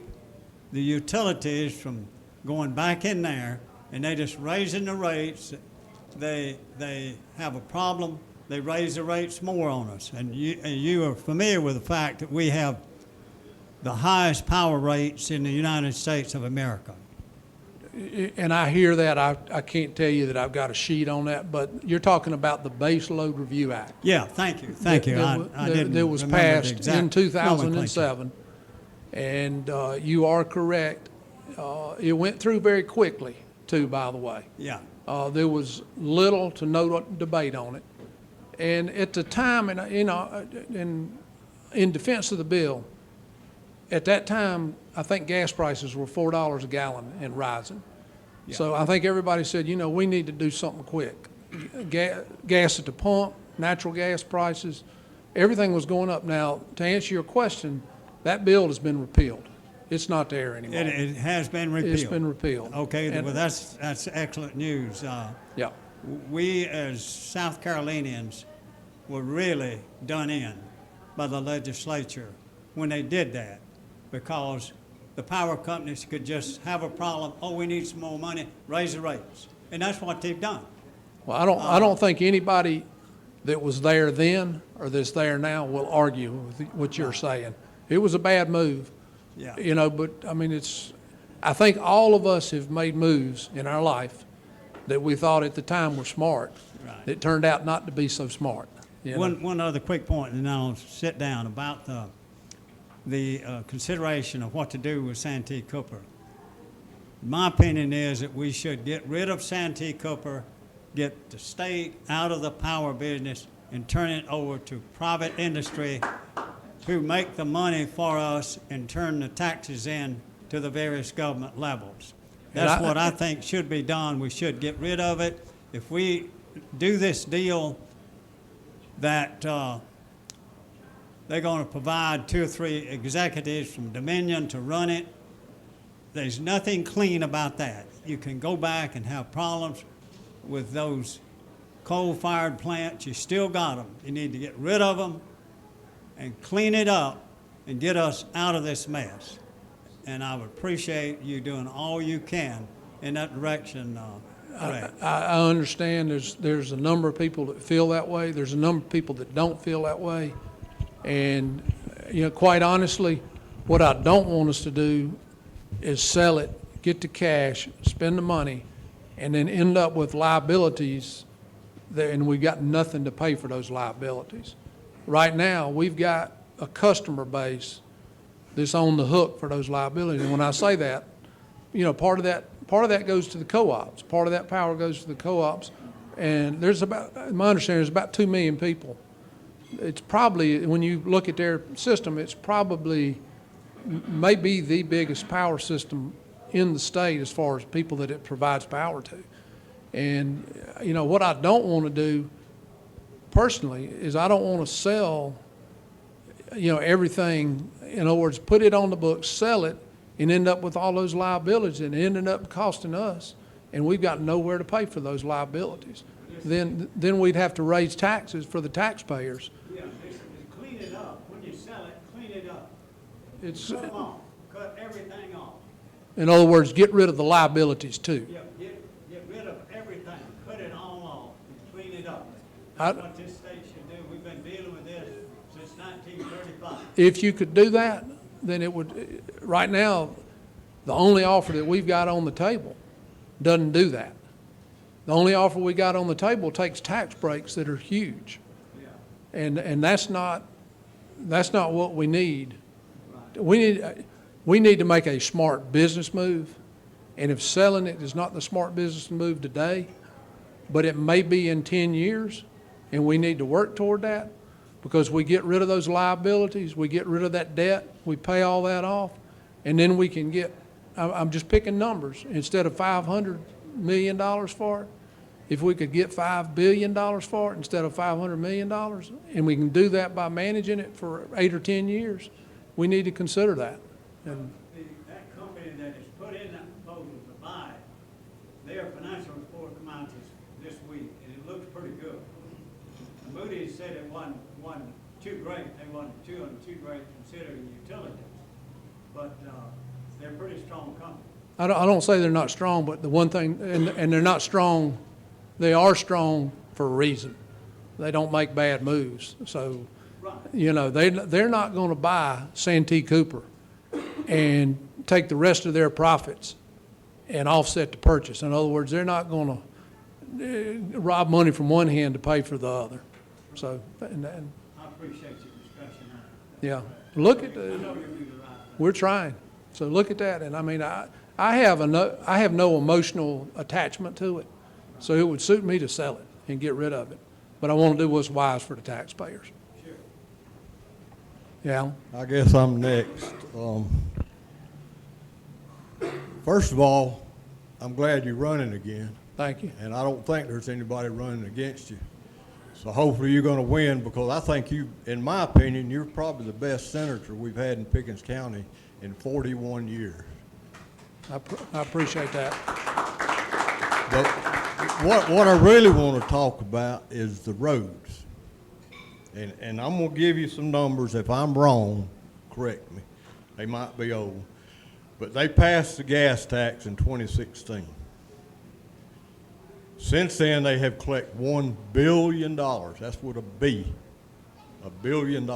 the utilities from going back in there and they just raising the rates? They have a problem. They raise the rates more on us. And you are familiar with the fact that we have the highest power rates in the United States of America. and I hear that. I can't tell you that I've got a sheet on that, but you're talking about the Base Load Review Act. Yeah, thank you. Thank you. I didn't That was remember the passed exact in nomenclature. 2007, and you are correct. It went through very quickly, too, by the way. Yeah. There was little to no debate on it. And at the time, and you know, in defense of the bill, at that time, I think gas prices were $4 a gallon and rising. Yeah. So I think everybody said, you know, we need to do something quick. Gas at the pump, natural gas prices, everything was going up. Now, to answer your question, that bill has been repealed. It's not there anymore. It has been repealed. It's been repealed. Okay, And- well, that's excellent news. Yeah. We as South Carolinians were really done in by the legislature when they did that, because the power companies could just have a problem. Oh, we need some more money, raise the rates, and that's what they've done. Well, I don't think anybody that was there then or that's there now will argue with what you're saying. It was a bad move. Yeah. You know, but I mean, I think all of us have made moves in our life that we thought at the time were smart. Right. That turned out not to be so smart. You know? One other quick point, and then I'll sit down, about the consideration of what to do with Santee Cooper. My opinion is that we should get rid of Santee Cooper, get the state out of the power business, and turn it over to private industry who make the money for us and turn the taxes in to the various government levels. That's what I think should be done. We should get rid of it. If we do this deal that they're going to provide 2 or 3 executives from Dominion to run it, there's nothing clean about that. You can go back and have problems with those coal-fired plants. You still got them. You need to get rid of them and clean it up and get us out of this mess. And I would appreciate you doing all you can in that direction, Ray. I understand there's a number of people that feel that way. There's a number of people that don't feel that way. And, you know, quite honestly, what I don't want us to do is sell it, get the cash, spend the money, and then end up with liabilities there, and we've got nothing to pay for those liabilities. Right now, we've got a customer base that's on the hook for those liabilities. And when I say that, you know, part of that goes to the co-ops. Part of that power goes to the co-ops. And there's about, my understanding, there's about 2 million people. It's probably, when you look at their system, it's probably maybe the biggest power system in the state as far as people that it provides power to. And, you know, what I don't want to do personally is I don't want to sell, you know, everything. In other words, put it on the books, sell it, and end up with all those liabilities, and it ended up costing us, and we've got nowhere to pay for those liabilities. Then we'd have to raise taxes for the taxpayers. Yeah, clean it up. When you sell it, clean it up. It's, Cut them off. Cut everything off. in other words, get rid of the liabilities too. Yeah, get rid of everything. Cut it all off and clean it up. I- That's what this state should do. We've been dealing with this since 1935. If you could do that, then it would, right now, the only offer that we've got on the table doesn't do that. The only offer we got on the table takes tax breaks that are huge. Yeah. And that's not what we need. We need to make a smart business move. And if selling it is not the smart business move today, but it may be in 10 years, and we need to work toward that, because we get rid of those liabilities, we get rid of that debt, we pay all that off, and then we can get I'm just picking numbers, instead of $500 million for it, if we could get $5 billion for it instead of $500 million, and we can do that by managing it for 8 or 10 years, we need to consider that. And That company that has put in that proposal to buy it, their financial report come out this week, and it looks pretty good. Moody's said it wasn't too great. They wasn't too great considering utilities, but they're a pretty strong company. I don't say they're not strong, but the one thing, and they're not strong, they are strong for a reason. They don't make bad moves. So, Right. you know, they're not going to buy Santee Cooper and take the rest of their profits and offset the purchase. In other words, they're not going to rob money from one hand to pay for the other. So, and I appreciate your discussion on it. yeah, look at I the, know you'll do the right thing. we're trying. So look at that. And I mean, I have no emotional attachment to it. So it would suit me to sell it and get rid of it. But I want to do what's wise for the taxpayers. Sure. Yeah. I guess I'm next. First of all, I'm glad you're running again, Thank you. and I don't think there's anybody running against you. So hopefully you're going to win, because I think you, in my opinion, you're probably the best senator we've had in Pickens County in 41 years. I appreciate that. But what I really want to talk about is the roads. And I'm going to give you some numbers. If I'm wrong, correct me. They might be old. But they passed the gas tax in 2016. Since then, they have collected $1 billion. That's with a B, $1 billion.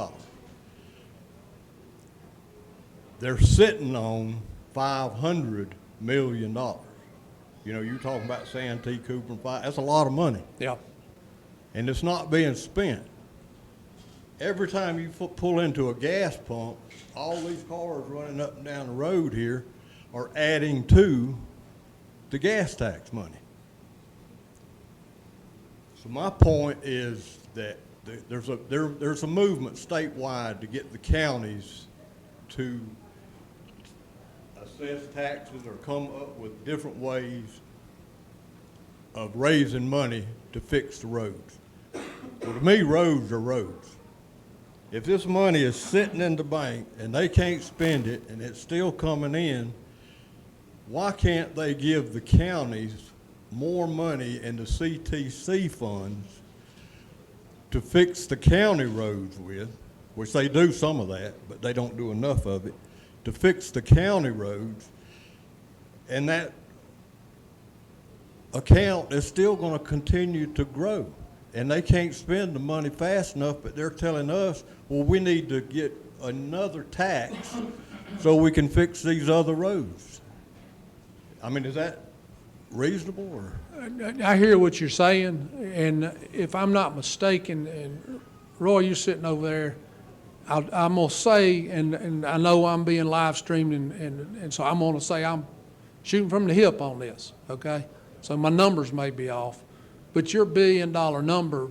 They're sitting on $500 million. You know, you're talking about Santee Cooper and that's a lot of money. Yeah. And it's not being spent. Every time you pull into a gas pump, all these cars running up and down the road here are adding to the gas tax money. So my point is that there's a movement statewide to get the counties to assess taxes or come up with different ways of raising money to fix the roads. Well, to me, roads are roads. If this money is sitting in the bank and they can't spend it and it's still coming in, why can't they give the counties more money in the CTC funds to fix the county roads with, which they do some of that, but they don't do enough of it, to fix the county roads, and that account is still going to continue to grow. And they can't spend the money fast enough, but they're telling us, well, we need to get another tax so we can fix these other roads. I mean, is that reasonable, or? I hear what you're saying, and if I'm not mistaken, and Roy, you're sitting over there, I'm going to say, and I know I'm being live streamed, and so I'm going to say I'm shooting from the hip on this, okay? So my numbers may be off, but your $1 billion number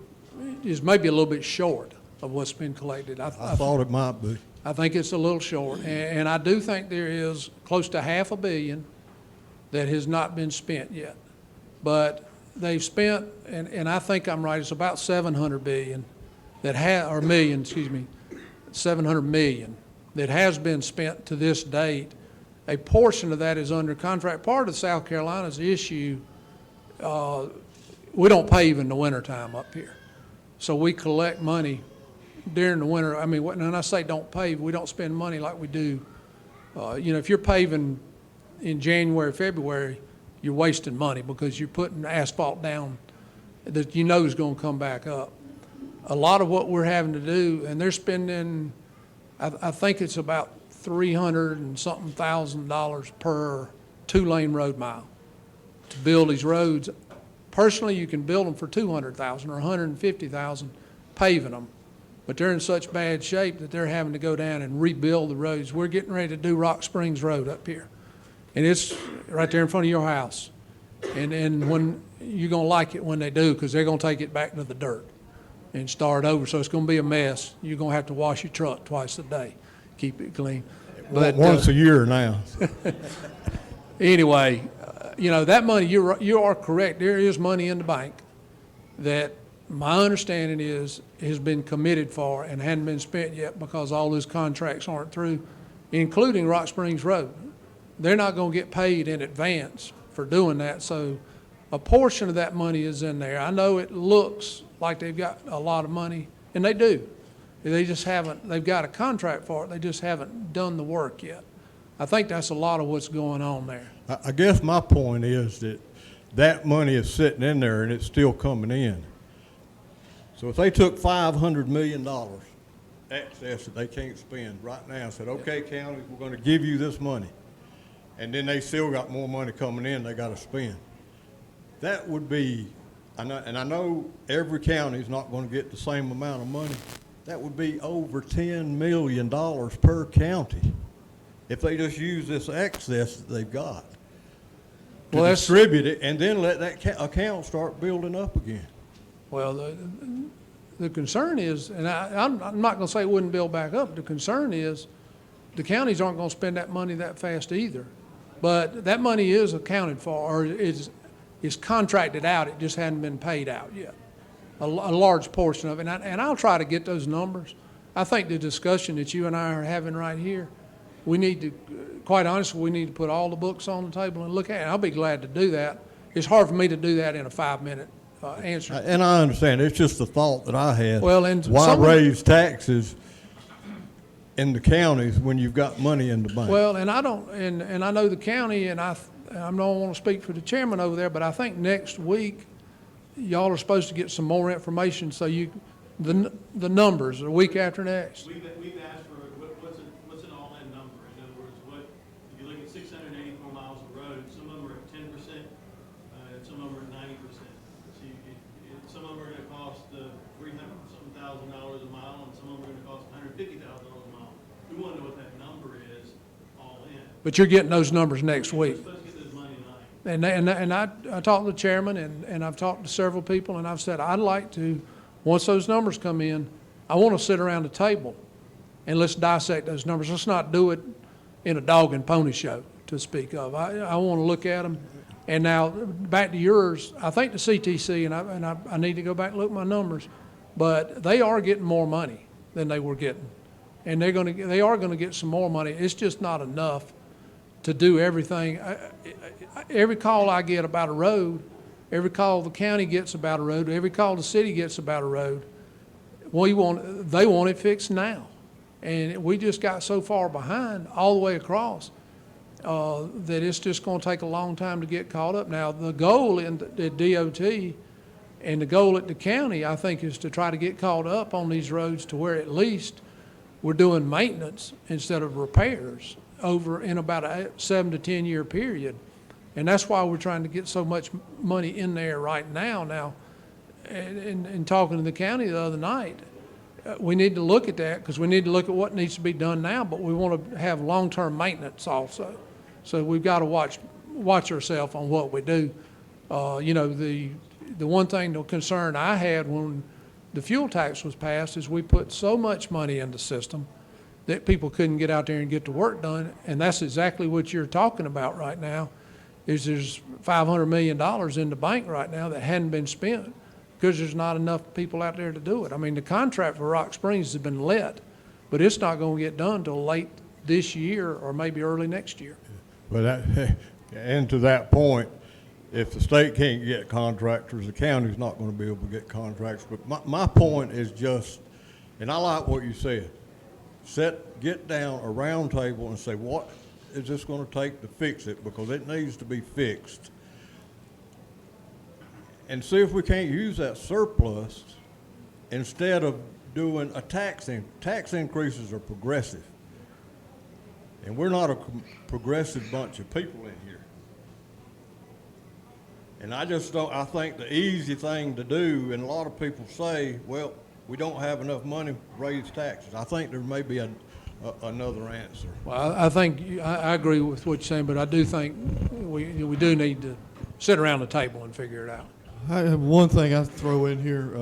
is maybe a little bit short of what's been collected. I thought it might be. I think it's a little short, and I do think there is close to $500 million that has not been spent yet. But they've spent, and I think I'm right, it's about $700 billion that or million, excuse me, $700 million that has been spent to this date. A portion of that is under contract. Part of South Carolina's issue, we don't pave in the wintertime up here. So we collect money during the winter. I mean, when I say don't pave, we don't spend money like we do. You know, if you're paving in January, February, you're wasting money because you're putting asphalt down that you know is going to come back up. A lot of what we're having to do, and they're spending, I think it's about $300 and something thousand per 2-lane road mile to build these roads. Personally, you can build them for $200,000 or $150,000 paving them, but they're in such bad shape that they're having to go down and rebuild the roads. We're getting ready to do Rock Springs Road up here, and it's right there in front of your house. And when you're going to like it when they do, because they're going to take it back to the dirt and start over. So it's going to be a mess. You're going to have to wash your truck twice a day, keep it clean. But, Once a year now. Anyway, you know, that money, you are correct. There is money in the bank that my understanding is has been committed for and hadn't been spent yet because all those contracts aren't through, including Rock Springs Road. They're not going to get paid in advance for doing that, so a portion of that money is in there. I know it looks like they've got a lot of money, and they do. They just haven't, they've got a contract for it, they just haven't done the work yet. I think that's a lot of what's going on there. I guess my point is that that money is sitting in there and it's still coming in. So if they took $500 million excess that they can't spend right now and said, okay, county, we're going to give you this money, and then they still got more money coming in they got to spend, that would be, and I know every county is not going to get the same amount of money, that would be over $10 million per county if they just use this excess that they've got to distribute it and then let that account start building up again. Well, the concern is, and I'm not going to say it wouldn't build back up. The concern is the counties aren't going to spend that money that fast either. But that money is accounted for, or is contracted out. It just hadn't been paid out yet. A large portion of it. And I'll try to get those numbers. I think the discussion that you and I are having right here, we need to, quite honestly, we need to put all the books on the table and look at it. I'll be glad to do that. It's hard for me to do that in a 5-minute answer. And I understand. It's just the thought that I had. Well, and why raise taxes in the counties when you've got money in the bank? Well, and I don't, and I know the county, and I don't want to speak for the chairman over there, but I think next week y'all are supposed to get some more information. So the numbers the week after next. We've asked for what's an all-in number. In other words, if you look at 684 miles of road, some of them are at 10%, some of them are at 90%. So some of them are going to cost $300-something thousand a mile, and some of them are going to cost $150,000 a mile. We want to know what that number is all in. But you're getting those numbers next week. We're supposed to get this money tonight. And I talked to the chairman, and I've talked to several people, and I've said, I'd like to, once those numbers come in, I want to sit around the table and let's dissect those numbers. Let's not do it in a dog and pony show, to speak of. I want to look at them. And now, back to yours, I think the CTC, and I need to go back and look at my numbers, but they are getting more money than they were getting. And they are going to get some more money. It's just not enough to do everything. Every call I get about a road, every call the county gets about a road, every call the city gets about a road, they want it fixed now. And we just got so far behind all the way across that it's just going to take a long time to get caught up. Now, the goal in the DOT and the goal at the county, I think, is to try to get caught up on these roads to where at least we're doing maintenance instead of repairs over in about a 7 to 10 year period. And that's why we're trying to get so much money in there right now. Now, and talking to the county the other night, we need to look at that because we need to look at what needs to be done now, but we want to have long-term maintenance also. So we've got to watch ourselves on what we do. You know, the one thing, the concern I had when the fuel tax was passed is we put so much money in the system that people couldn't get out there and get the work done. And that's exactly what you're talking about right now, is there's $500 million in the bank right now that hadn't been spent because there's not enough people out there to do it. I mean, the contract for Rock Springs has been let, but it's not going to get done till late this year or maybe early next year. But and to that point, if the state can't get contractors, the county's not going to be able to get contractors. But my point is just, and I like what you said, get down a round table and say, what is this going to take to fix it? Because it needs to be fixed. And see if we can't use that surplus instead of doing a tax increases are progressive. And we're not a progressive bunch of people in here. And I think the easy thing to do, and a lot of people say, well, we don't have enough money to raise taxes. I think there may be another answer. Well, I think I agree with what you're saying, but I do think we do need to sit around the table and figure it out. I have one thing I throw in here.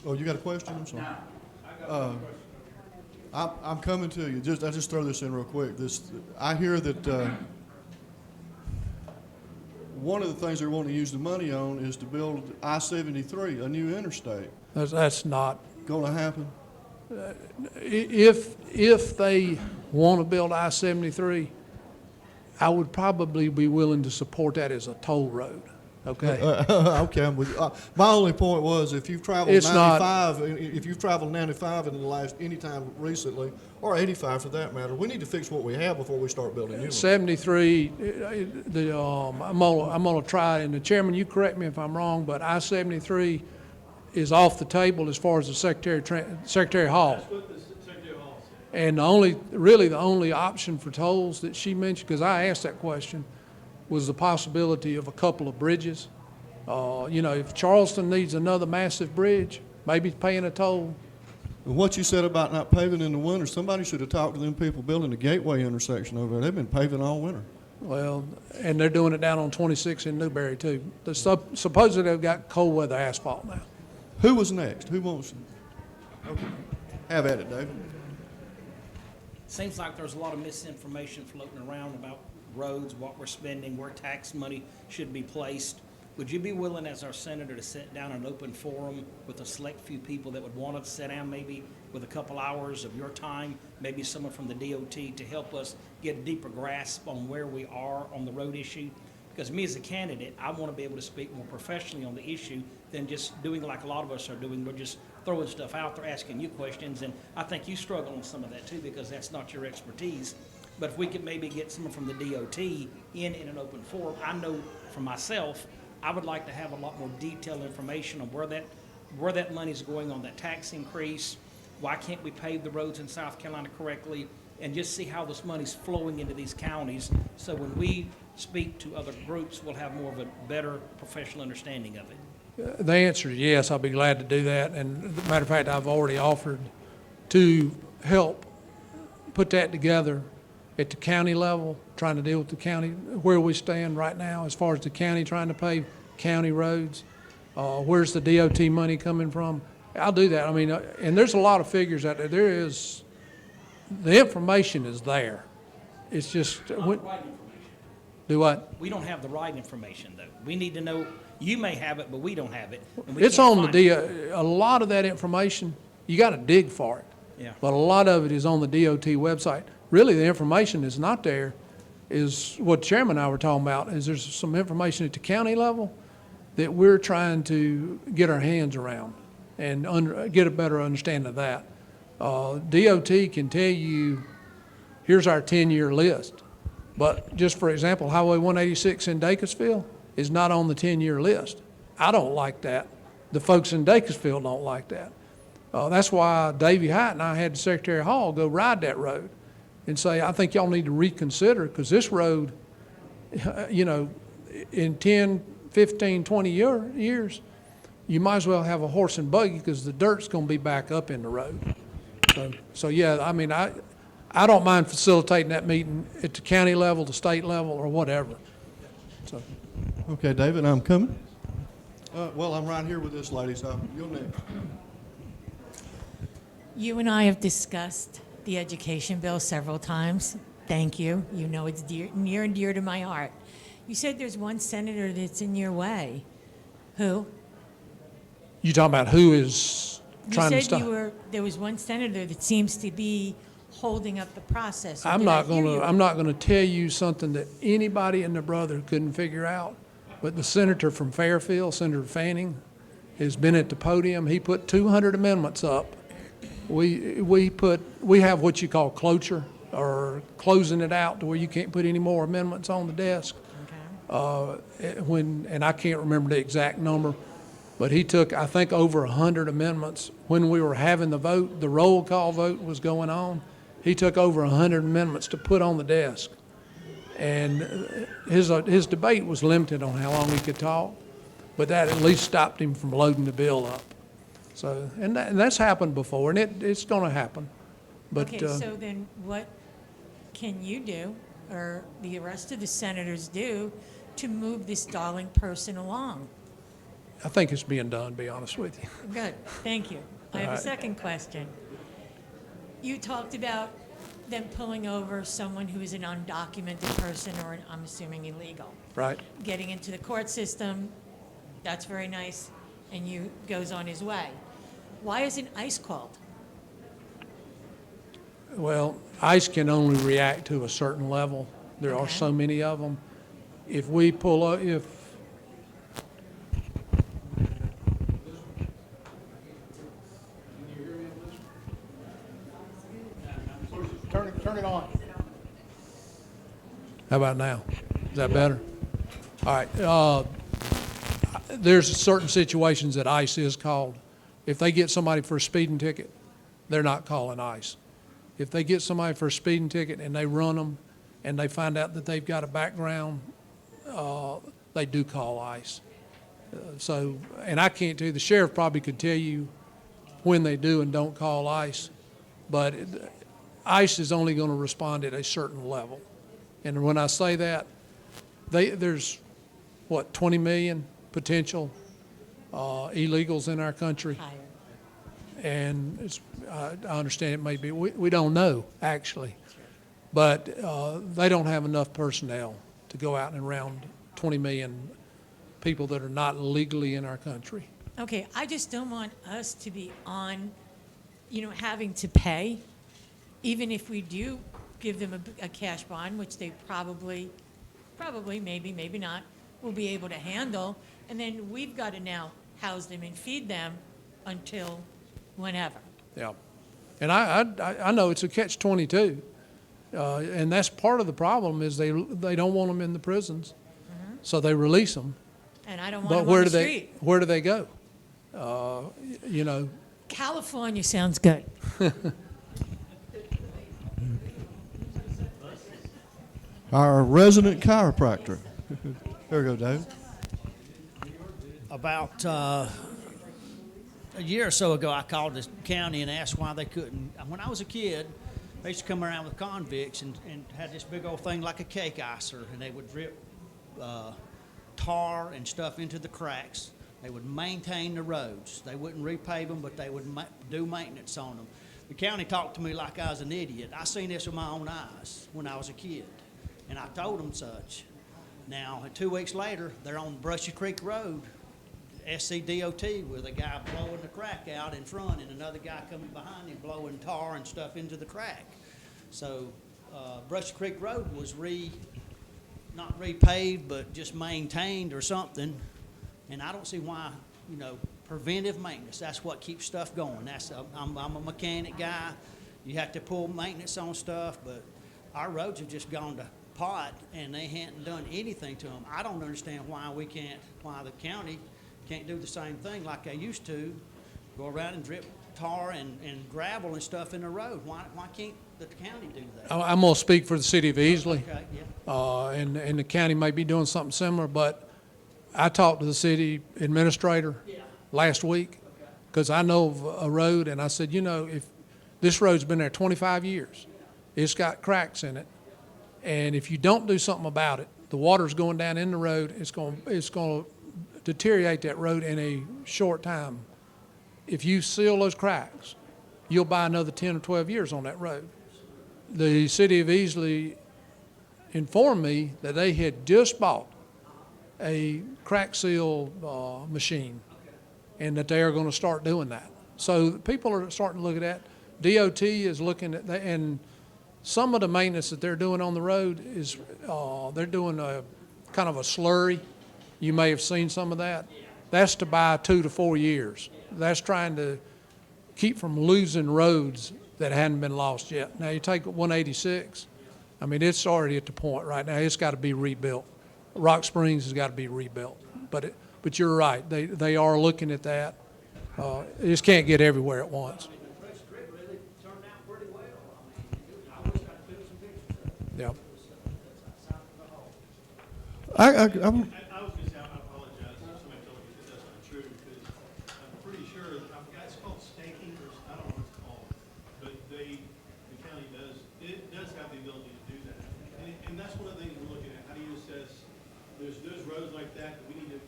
Oh, you got a question? I'm sorry. I'm coming to you. I just throw this in real quick. I hear that one of the things they're wanting to use the money on is to build I-73, a new interstate. That's not, Going to happen? if they want to build I-73, I would probably be willing to support that as a toll road, okay? Okay, I'm with you. My only point was if you've traveled It's not- 95, if you've traveled 95 in the last any time recently, or 85 for that matter, we need to fix what we have before we start building new ones. 73, I'm gonna try, and the chairman, you correct me if I'm wrong, but I-73 is off the table as far as the Secretary Hall. That's what the Secretary of Hall said. And the only option for tolls that she mentioned, because I asked that question, was the possibility of a couple of bridges. If Charleston needs another massive bridge, maybe paying a toll. And what you said about not paving in the winter, somebody should have talked to them people building the Gateway intersection over there. They've been paving all winter. Well, and they're doing it down on 26 in Newberry too. Supposedly they've got cold weather asphalt now. Who was next? Who wants? Okay. Have at it, David. Seems like there's a lot of misinformation floating around about roads, what we're spending, where tax money should be placed. Would you be willing, as our senator, to sit down in an open forum with a select few people that would want to sit down maybe with a couple hours of your time, maybe someone from the DOT, to help us get a deeper grasp on where we are on the road issue? Because me as a candidate, I want to be able to speak more professionally on the issue than just doing like a lot of us are doing. We're just throwing stuff out there, asking you questions, and I think you struggle on some of that too because that's not your expertise. But if we could maybe get someone from the DOT in an open forum, I know for myself, I would like to have a lot more detailed information on where that money's going on that tax increase. Why can't we pave the roads in South Carolina correctly? And just see how this money's flowing into these counties. So when we speak to other groups, we'll have more of a better professional understanding of it. The answer is yes, I'll be glad to do that. And as a matter of fact, I've already offered to help put that together at the county level, trying to deal with the county, where we stand right now as far as the county trying to pave county roads. Where's the DOT money coming from? I'll do that. I mean, and there's a lot of figures out there. The information is there. It's just, Not the right information. do what? We don't have the right information, though. We need to know, you may have it, but we don't have it. And we It's can't on find it. a lot of that information, you got to dig for it. Yeah. But a lot of it is on the DOT website. Really, the information that's not there is what the chairman and I were talking about, is there's some information at the county level that we're trying to get our hands around and get a better understanding of that. DOT can tell you, here's our 10-year list. But just for example, Highway 186 in Dacusville is not on the 10-year list. I don't like that. The folks in Dacusville don't like that. That's why Davey Hite and I had the Secretary of Hall go ride that road and say, I think y'all need to reconsider, because this road, in 10, 15, 20 years, you might as well have a horse and buggy because the dirt's going to be back up in the road. So yeah, I mean, I don't mind facilitating that meeting at the county level, the state level, or whatever. So. Okay, David, I'm coming. Well, I'm right here with this lady, so you're next. You and I have discussed the education bill several times. Thank you. You know it's near and dear to my heart. You said there's one senator that's in your way. Who? You talking about who is trying to You stop? said there was one senator that seems to be holding up the process. Or I'm did I not hear gonna, you? I'm not gonna tell you something that anybody and their brother couldn't figure out. But the senator from Fairfield, Senator Fanning, has been at the podium. He put 200 amendments up. We have what you call cloture, or closing it out to where you can't put any more amendments on the desk. Okay. And I can't remember the exact number, but he took, I think, over 100 amendments. When we were having the vote, the roll call vote was going on, he took over 100 amendments to put on the desk. And his debate was limited on how long he could talk, but that at least stopped him from loading the bill up. So, and that's happened before, and it's going to happen. But Okay, so then what can you do, or the rest of the senators do, to move this darling person along? I think it's being done, to be honest with you. Good, thank you. I have a right. second question. You talked about them pulling over someone who is an undocumented person or I'm assuming illegal. Right. Getting into the court system, that's very nice, and you goes on his way. Why isn't ICE called? Well, ICE can only react to a certain level. There are Okay. so many of them. If we pull up, if turn it on. How about now? Is that better? All right. There's certain situations that ICE is called. If they get somebody for a speeding ticket, they're not calling ICE. If they get somebody for a speeding ticket and they run them and they find out that they've got a background, they do call ICE. And I can't tell you, the sheriff probably could tell you when they do and don't call ICE, but ICE is only going to respond at a certain level. And when I say that, there's, 20 million potential illegals in our country? Higher. And I understand it may be, we don't know, actually. But they don't have enough personnel to go out and around 20 million people that are not legally in our country. Okay, I just don't want us to be on, having to pay, even if we do give them a cash bond, which they probably, maybe not, will be able to handle, and then we've got to now house them and feed them until whenever. Yeah. And I know it's a catch-22. And that's part of the problem is they don't want them in the prisons, so they release them. And I don't want But them where on do the they street. where do they go? California sounds good. Our resident chiropractor. There we go, David. About a year or so ago, I called the county and asked why they couldn't. When I was a kid, they used to come around with convicts and had this big old thing like a cake icer, and they would drip tar and stuff into the cracks. They would maintain the roads. They wouldn't repave them, but they would do maintenance on them. The county talked to me like I was an idiot. I seen this with my own eyes when I was a kid, and I told them such. Now, 2 weeks later, they're on Brushy Creek Road, SC-GOP, with a guy blowing the crack out in front and another guy coming behind him blowing tar and stuff into the crack. So Brushy Creek Road was not repaved, but just maintained or something. And I don't see why, preventive maintenance, that's what keeps stuff going. I'm a mechanic guy. You have to pull maintenance on stuff, but our roads have just gone to pot and they hadn't done anything to them. I don't understand why the county can't do the same thing like they used to, go around and drip tar and gravel and stuff in the road. Why can't the county do that? I'm going to speak for the city of Easley. Okay, yeah. And the county may be doing something similar, but I talked to the city administrator last week because I know of a road, and I said, if this road's been there 25 years, it's got cracks in it, and if you don't do something about it, the water's going down in the road, it's going to deteriorate that road in a short time. If you seal those cracks, you'll buy another 10 or 12 years on that road. The city of Easley informed me that they had just bought a crack seal machine and that they are going to start doing that. So people are starting to look at that. DOT is looking at that, and some of the maintenance that they're doing on the road is they're doing a kind of a slurry. You may have seen some of that. That's to buy 2 to 4 years. That's trying to keep from losing roads that hadn't been lost yet. Now you take 186, it's already at the point right now, it's got to be rebuilt. Rock Springs has got to be rebuilt. But you're right, they are looking at that. You just can't get everywhere at once. Yeah. I'm, I was going to say, I apologize if somebody told me that that's not true, because I'm pretty sure, it's called staking, or I don't know what it's called, but the county does have the ability to do that. And that's one of the things we're looking at. How do you assess, there's roads like that we need to,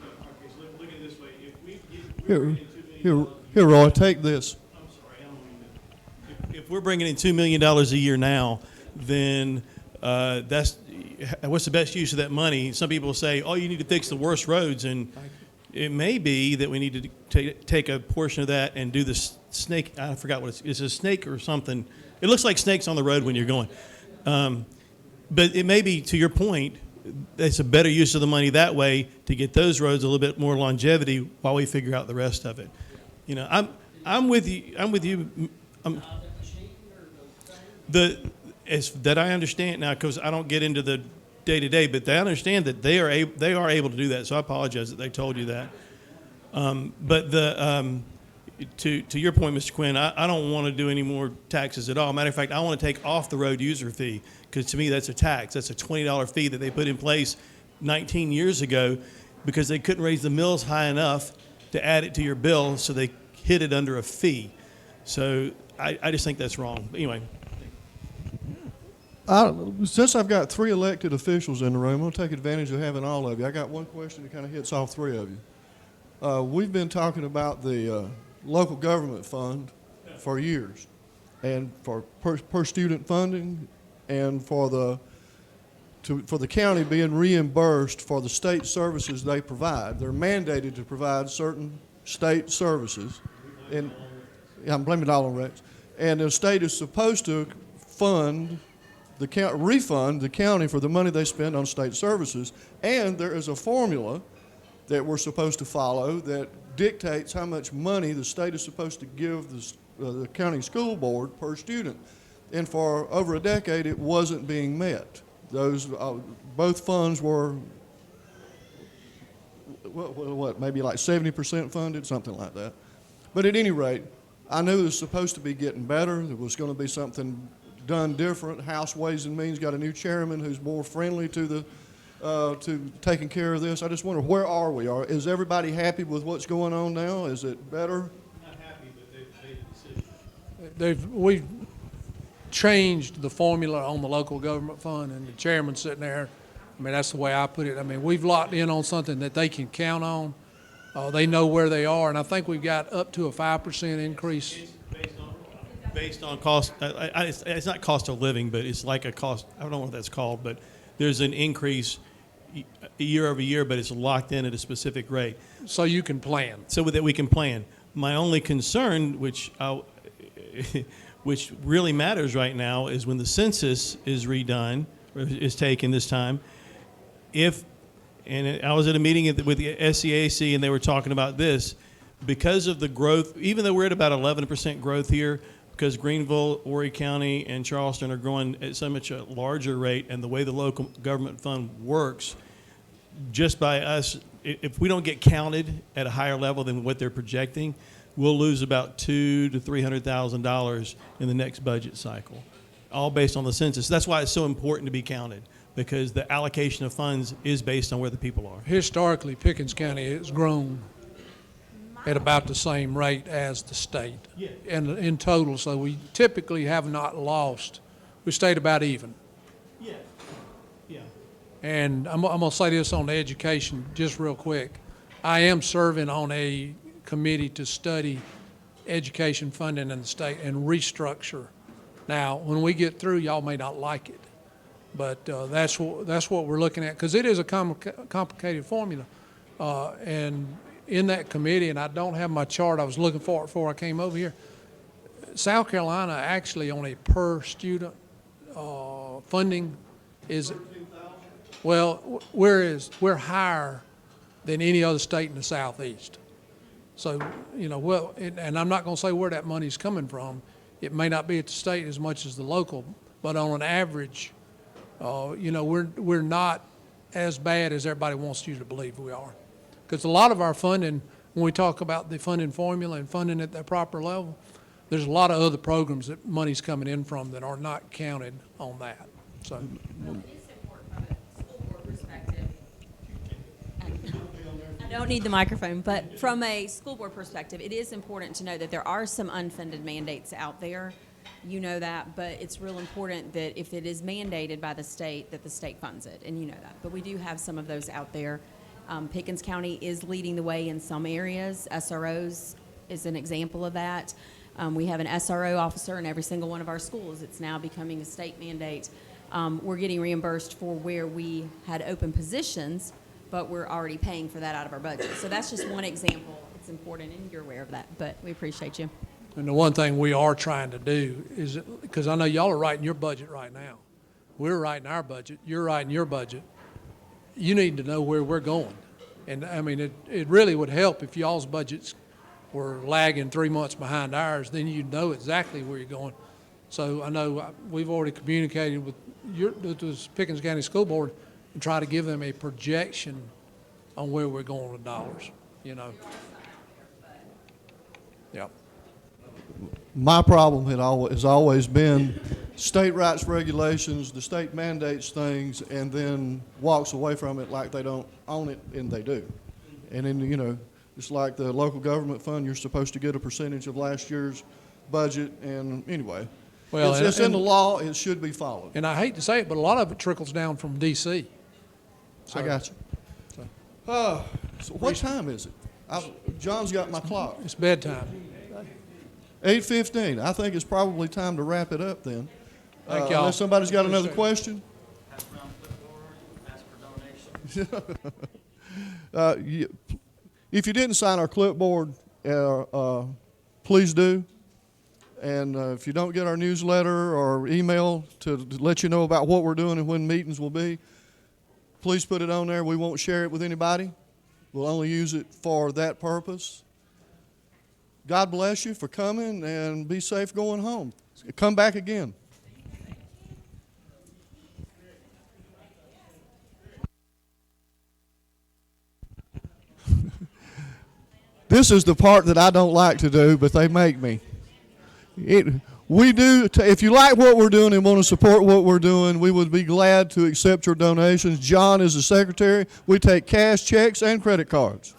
okay, so look at it this way. If we get, we're bringing $2 million. Here, Roy, take this. I'm sorry, I don't mean to. we're bringing in $2 million a year now, then what's the best use of that money? Some people say, oh, you need to fix the worst roads, and it may be that we need to take a portion of that and do the snake. I forgot what it's a snake or something. It looks like snakes on the road when you're going. But it may be, to your point, it's a better use of the money that way to get those roads a little bit more longevity while we figure out the rest of it. You know, I'm with you. I'm with you. That I understand now, because I don't get into the day to day, but they understand that they are able to do that. So I apologize that they told you that. But to your point, Mr. Quinn, I don't want to do any more taxes at all. Matter of fact, I want to take off the road user fee, because to me that's a tax. That's a $20 fee that they put in place 19 years ago because they couldn't raise the mills high enough to add it to your bill, so they hid it under a fee. So I just think that's wrong. But anyway. Since I've got 3 elected officials in the room, I'm going to take advantage of having all of you. I got one question that kind of hits all 3 of you. We've been talking about the local government fund for years, and for per student funding, and for the county being reimbursed for the state services they provide. They're mandated to provide certain state services, and I'm blaming it all on Rex. And the state is supposed to refund the county for the money they spend on state services, and there is a formula that we're supposed to follow that dictates how much money the state is supposed to give the county school board per student. And for over a decade, it wasn't being met. Those both funds were maybe like 70% funded, something like that. But at any rate, I knew it was supposed to be getting better. There was going to be something done different. House Ways and Means got a new chairman who's more friendly to taking care of this. I just wonder, where are we? Is everybody happy with what's going on now? Is it better? Not happy, but they've made a decision. We've changed the formula on the local government fund, and the chairman's sitting there. I mean, that's the way I put it. I mean, we've locked in on something that they can count on. They know where they are, and I think we've got up to a 5% increase. It's based on cost. It's not cost of living, but it's like a cost. I don't know what that's called, but there's an increase year over year, but it's locked in at a specific rate. So you can plan. So that we can plan. My only concern, which really matters right now, is when the census is redone, or is taken this time. And I was at a meeting with the SCAC, and they were talking about this. Because of the growth, even though we're at about 11% growth here, because Greenville, Horry County, and Charleston are growing at so much a larger rate, and the way the local government fund works, just by us, if we don't get counted at a higher level than what they're projecting, we'll lose about $200,000 to $300,000 in the next budget cycle, all based on the census. That's why it's so important to be counted, because the allocation of funds is based on where the people are. Historically, Pickens County has grown at about the same rate as the state in total. So we typically have not lost. We stayed about even. Yeah. And I'm going to say this on the education just real quick. I am serving on a committee to study education funding in the state and restructure. Now, when we get through, y'all may not like it, but that's what we're looking at, because it is a complicated formula. And in that committee, and I don't have my chart, I was looking for it before I came over here, South Carolina actually on a per student funding is, well, we're higher than any other state in the Southeast. So, and I'm not going to say where that money's coming from. It may not be at the state as much as the local, but on an average, we're not as bad as everybody wants you to believe we are. Because a lot of our funding, when we talk about the funding formula and funding at that proper level, there's a lot of other programs that money's coming in from that are not counted on that. So. It is important from a school board perspective. I don't need the microphone, but from a school board perspective, it is important to know that there are some unfunded mandates out there. You know that, but it's real important that if it is mandated by the state, that the state funds it, and you know that. But we do have some of those out there. Pickens County is leading the way in some areas. SROs is an example of that. We have an SRO officer in every single one of our schools. It's now becoming a state mandate. We're getting reimbursed for where we had open positions, but we're already paying for that out of our budget. So that's just one example. It's important, and you're aware of that, but we appreciate you. And the one thing we are trying to do is, because I know y'all are writing your budget right now. We're writing our budget. You're writing your budget. You need to know where we're going. And I mean, it really would help if y'all's budgets were lagging 3 months behind ours, then you'd know exactly where you're going. So I know we've already communicated with the Pickens County School Board and try to give them a projection on where we're going with dollars, you know. Yep. My problem has always been state rights regulations, the state mandates things, and then walks away from it like they don't own it, and they do. And then, you know, it's like the local government fund, you're supposed to get a percentage of last year's budget, and anyway. Well, it's in the law, it should be followed. And I hate to say it, but a lot of it trickles down from D.C. I got you. So what time is it? John's got my clock. It's bedtime. 8:15. I think it's probably time to wrap it up then. Thank y'all. Unless somebody's got another question? If you didn't sign our clipboard, please do. And if you don't get our newsletter or email to let you know about what we're doing and when meetings will be, please put it on there. We won't share it with anybody. We'll only use it for that purpose. God bless you for coming, and be safe going home. Come back again. This is the part that I don't like to do, but they make me. If you like what we're doing and want to support what we're doing, we would be glad to accept your donations. John is the secretary. We take cash, checks, and credit cards.